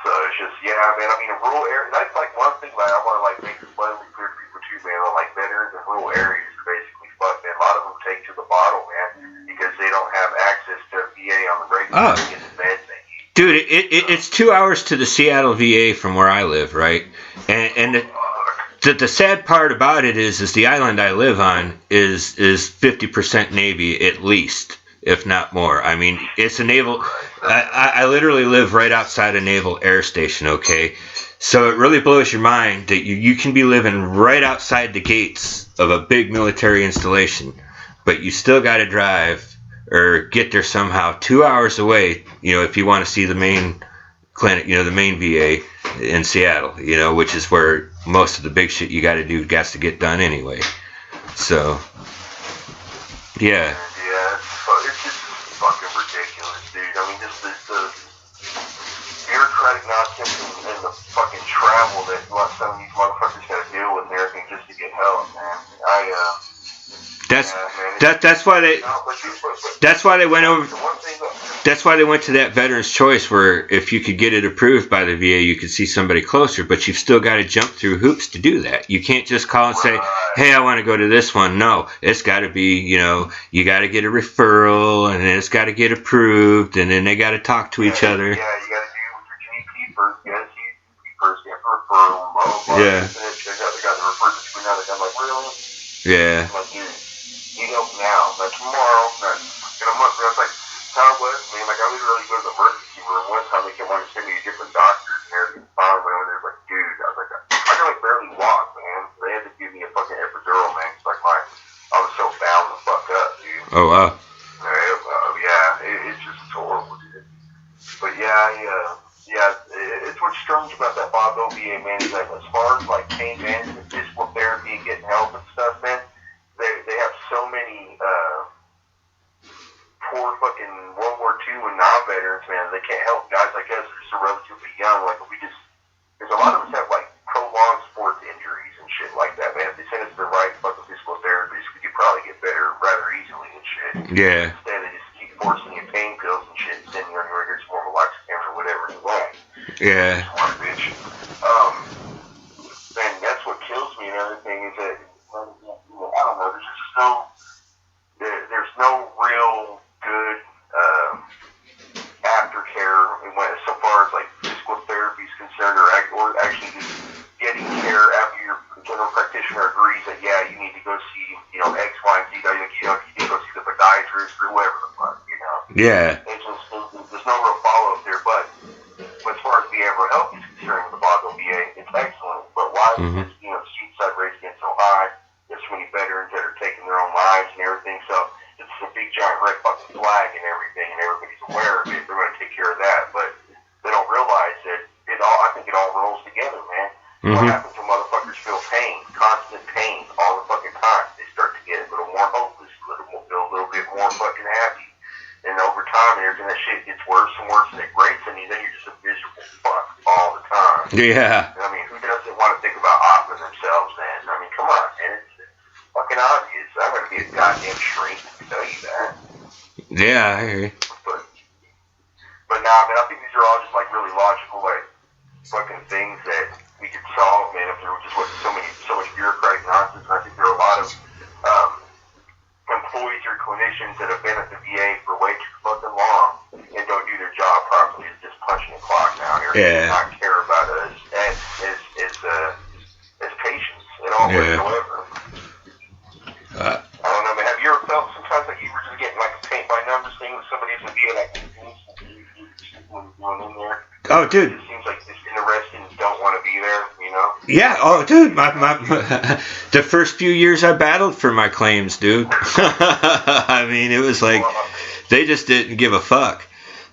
So it's just, man, I mean, a rural area, that's like one thing that I want to like make it bluntly clear to people too, man. Like veterans in rural areas are basically fucked, man. A lot of them take to the bottle, man, because they don't have access to VA on the regular to get the meds they need. Dude, it's 2 hours to the Seattle VA from where I live, right? And the sad part about it is the island I live on is 50% Navy at least, if not more. I mean, it's a naval. I literally live right outside a naval air station. Okay, so it really blows your mind that you can be living right outside the gates of a big military installation, but you still got to drive or get there somehow 2 hours away. If you want to see the main clinic, the main VA in Seattle, which is where most of the big shit you got to do got to get done anyway. So, yeah. Yeah, it's just fucking ridiculous, dude. I mean, just the bureaucratic nonsense and the fucking travel that some of these motherfuckers got to deal with and everything just to get help, man. That's why they went over. That's why they went to that Veterans Choice, where if you could get it approved by the VA, you could see somebody closer. But you've still got to jump through hoops to do that. You can't just call and say, "Hey, I want to go to this one." No, it's got to be, you got to get a referral, and then it's got to get approved, and then they got to talk to each other. Yeah, you got to do it with your GP first. You got to see your GP first, get a referral, blah blah blah. Yeah. They got the referral to another. I'm like, really? Yeah. I'm like, dude, need help now, not tomorrow, not in a month. I was like, how was, man? Like, I literally go to the emergency room one time. They kept wanting to send me to different doctors and everything. Whatever. They're like, dude, I was like, I can like barely walk, man. They had to give me a fucking epidural, man. It's like I was so bound the fuck up, dude. Oh wow. It's just horrible, dude. But it's what's strange about that Bob OVA, man, is that as far as like pain management, physical therapy, and getting help and stuff, man, they have so many poor fucking World War II and non-veterans, man. They can't help guys like us who are so relatively young. Like, because a lot of us have like prolonged sports injuries and shit like that, man. If they send us the right fucking physical therapists, we could probably get better rather easily and shit. Yeah. Instead, they just keep forcing you pain pills and shit, and sending you on your here's more of a Lexicam or whatever you want. Yeah. Smart bitch. And that's what kills me and everything is that, I don't know, there's no real good aftercare so far as like physical therapy is concerned, or actually just getting care after your general practitioner agrees that you need to go see X, Y, and Z. You need to go see the podiatrist or whoever the fuck, Yeah. It's just there's no real follow up there. But as far as behavioral health is concerned with the Boggle VA, it's excellent. But why is suicide rates getting so high? There's so many veterans that are taking their own lives and everything. So it's a big giant red fucking flag and everything, and everybody's aware of it. They're going to take care of that, but they don't realize that I think it all rolls together, man. What happens when motherfuckers feel pain, constant pain, all the fucking time? They start to get a little more hopeless, feel a little bit more fucking happy. And over time, everything, that shit gets worse and worse, and it grates on you. Then you're just a miserable fuck all the time. Yeah. I mean, who doesn't want to think about offing themselves, man? I mean, come on, man. It's fucking obvious. I'm going to be a goddamn shrink to tell you that. Yeah, I hear you. But nah, man, I think these are all just like really logical, like fucking things that we could solve, man, if there was just wasn't so much bureaucratic nonsense. And I think there are a lot of Yeah. not care about us as patients at all whatsoever. I don't know, man. Have you ever felt sometimes like you were just getting like a paint by numbers thing with somebody from being like going in there? Oh, dude. It seems like disinterested and don't want to be there, you know? Yeah. Oh, dude. My the first few years I battled for my claims, dude. I mean, it was like they just didn't give a fuck.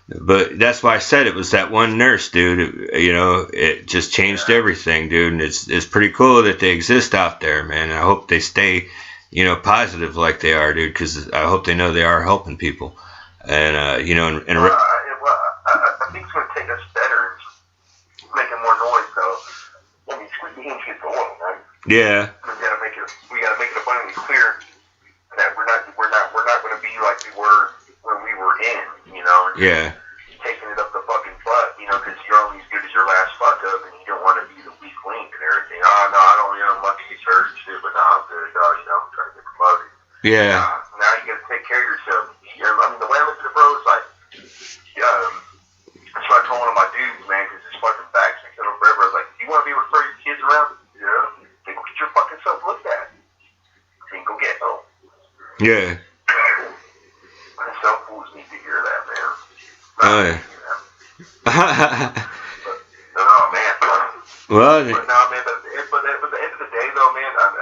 But that's why I said it was that one nurse, dude. It just changed everything, dude. And it's pretty cool that they exist out there, man. I hope they stay, positive like they are, dude. Because I hope they know they are helping people. And I think it's going to take us better making more noise, though. I mean, squeaky hinge gets oil, right? Yeah. We gotta make it abundantly clear that we're not going to be like we were when we were in, Yeah. Taking it up the fucking butt, because you're only as good as your last fuck up, and you don't want to be the weak link and everything. Oh no, I don't, lucky he's hurt and shit, but no, I'm good, I'm trying to get promoted. Yeah. Now you gotta take care of yourself. I mean, the way I look at it, bro, is like, that's what I told one of my dudes, man, because his fucking back's been killing forever. I was like, do you want to be able to throw your kids around? Yeah. Then go get your fucking self looked at. Then go get them. Yeah. And some fools need to hear that, man. Oh, yeah. But, oh, man. Well, but no, man, but at the end of the day, though, man, I'm,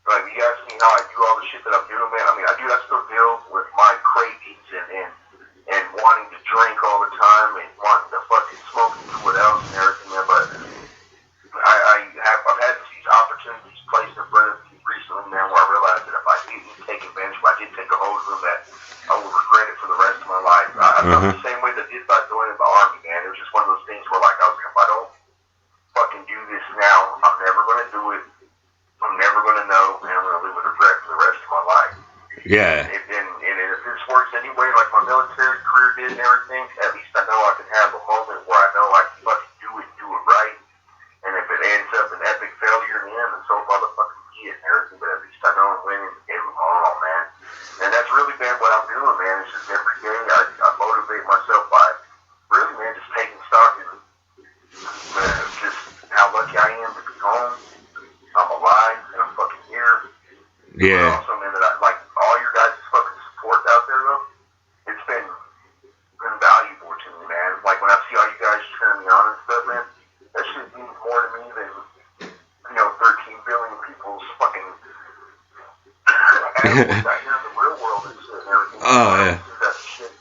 like, you guys see how I do all the shit that I'm doing, man. I mean, I still deal with my cravings and wanting to drink all the time and wanting to fucking smoke and do what else and everything, man. But I've had these opportunities placed in front of me recently, man, where I realized that if I didn't take advantage, if I did take a hold of them, that I would regret it for the rest of my life. I felt the same way that I did by joining the Army, man. It was just one of those things where, like, I was like, if I don't fucking do this now, I'm never going to do it. I'm never going to know, and I'm going to live with regret for the rest of my life. Yeah. And if this works anyway, like my military career did and everything, at least I know I can have a moment where I know I can fucking do it right. And if it ends up an epic failure in the end, then so motherfucking be it and everything, but at least I know I'm winning and gave them all, man. And that's really been what I'm doing, man. It's just every day I motivate myself by really, man, just taking stock in just how lucky I am to be home. I'm alive and I'm fucking here. Yeah. But also, man, that I like all your guys' fucking support out there, though. It's been invaluable to me, man. Like when I see all you guys cheering me on and stuff, man, that shit means more to me than 13 billion people's fucking assholes out here in the real world and shit and everything. Oh, yeah. That shit.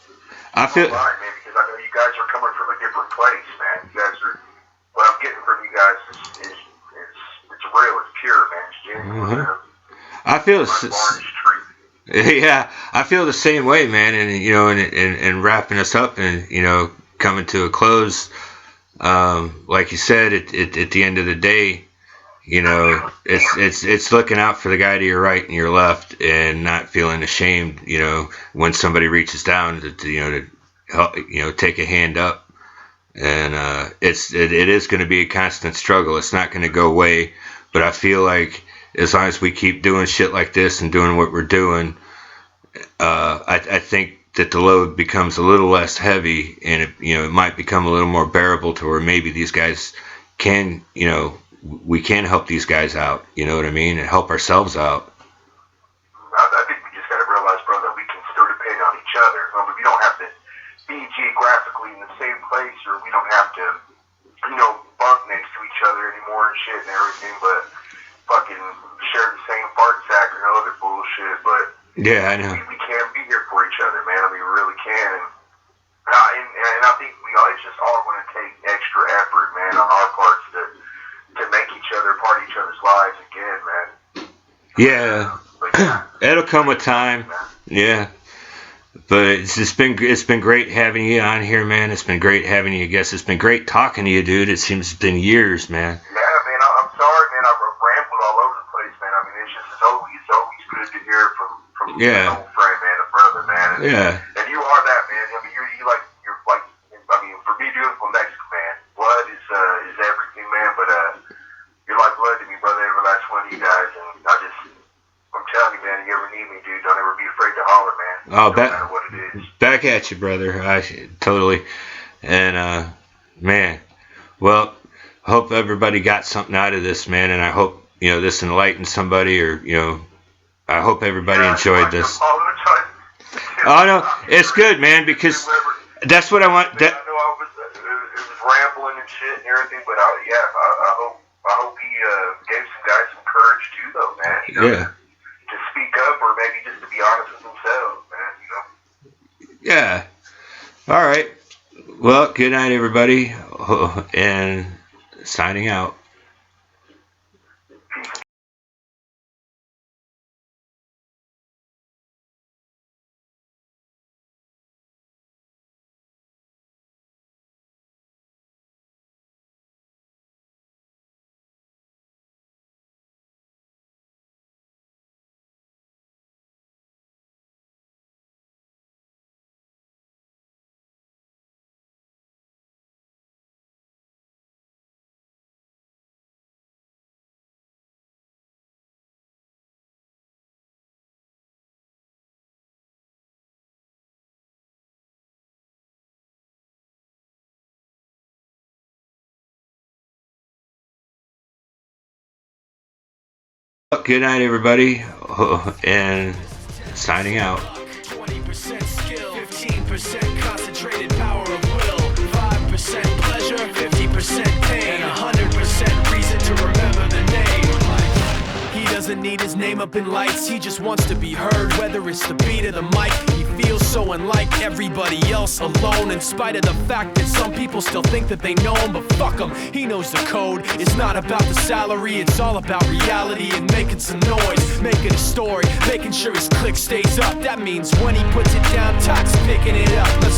I feel. Online, man, because I know you guys are coming from a different place, man. You guys are. What I'm getting from you guys is it's real, it's pure, man. It's genuine, man. I feel. Yeah, I feel the same way, man. And wrapping us up and coming to a close. Like you said, at the end of the day, it's looking out for the guy to your right and your left, and not feeling ashamed, when somebody reaches down to help, take a hand up. And it is going to be a constant struggle. It's not going to go away. But I feel like as long as we keep doing shit like this and doing what we're doing, I think that the load becomes a little less heavy, and it might become a little more bearable to where maybe these guys can, we can help these guys out, you know what I mean, and help ourselves out. I think we just got to realize, bro, that we can still depend on each other. I mean, we don't have to be geographically in the same place, or we don't have to, bunk next to each other anymore and shit and everything, but fucking share the same fart sack and other bullshit, but yeah, I know. We can be here for each other, man. I mean, we really can. And I think it's just all going to take extra effort, man, on our parts to make each other part of each other's lives again, man. Yeah. It'll come with time. Yeah. But it's been great having you on here, man. It's been great having you. I guess it's been great talking to you, dude. It seems it's been years, man. Yeah, man. I'm sorry, man. I've rambled all over the place, man. I mean, it's always good to hear from an old friend, man, a brother, man. And you are that, man. I mean, you're like, I mean, for me, beautiful Mexican, man. Blood is everything, man. But you're like blood to me, brother. Every last one of you guys, and I'm telling you, man. You ever need me, dude? Don't ever be afraid to holler, man. No matter what it is. Back at you, brother. Totally. And Man, well, I hope everybody got something out of this, man, and I hope this enlightened somebody, or I hope everybody enjoyed this. Oh no, it's good, man, because that's what I want. I know it was rambling and shit and everything, but I hope he gave some guys some courage too, though, man. Yeah. To speak up, or maybe just to be honest with themselves, man. Yeah. All right. Well, good night, everybody, and signing out. Well, good night, everybody, and signing out. 20% skill, 15% concentrated power of will, 5% pleasure, 50% pain, and 100% reason to remember the name. He doesn't need his name up in lights, he just wants to be heard, whether it's the beat of the mic. He feels so unlike everybody else, alone, in spite of the fact that some people still think that they know him, but fuck him, he knows the code. It's not about the salary, it's all about reality and making some noise, making a story, making sure his click stays up. That means when he puts it down, Tox picking it up. Let's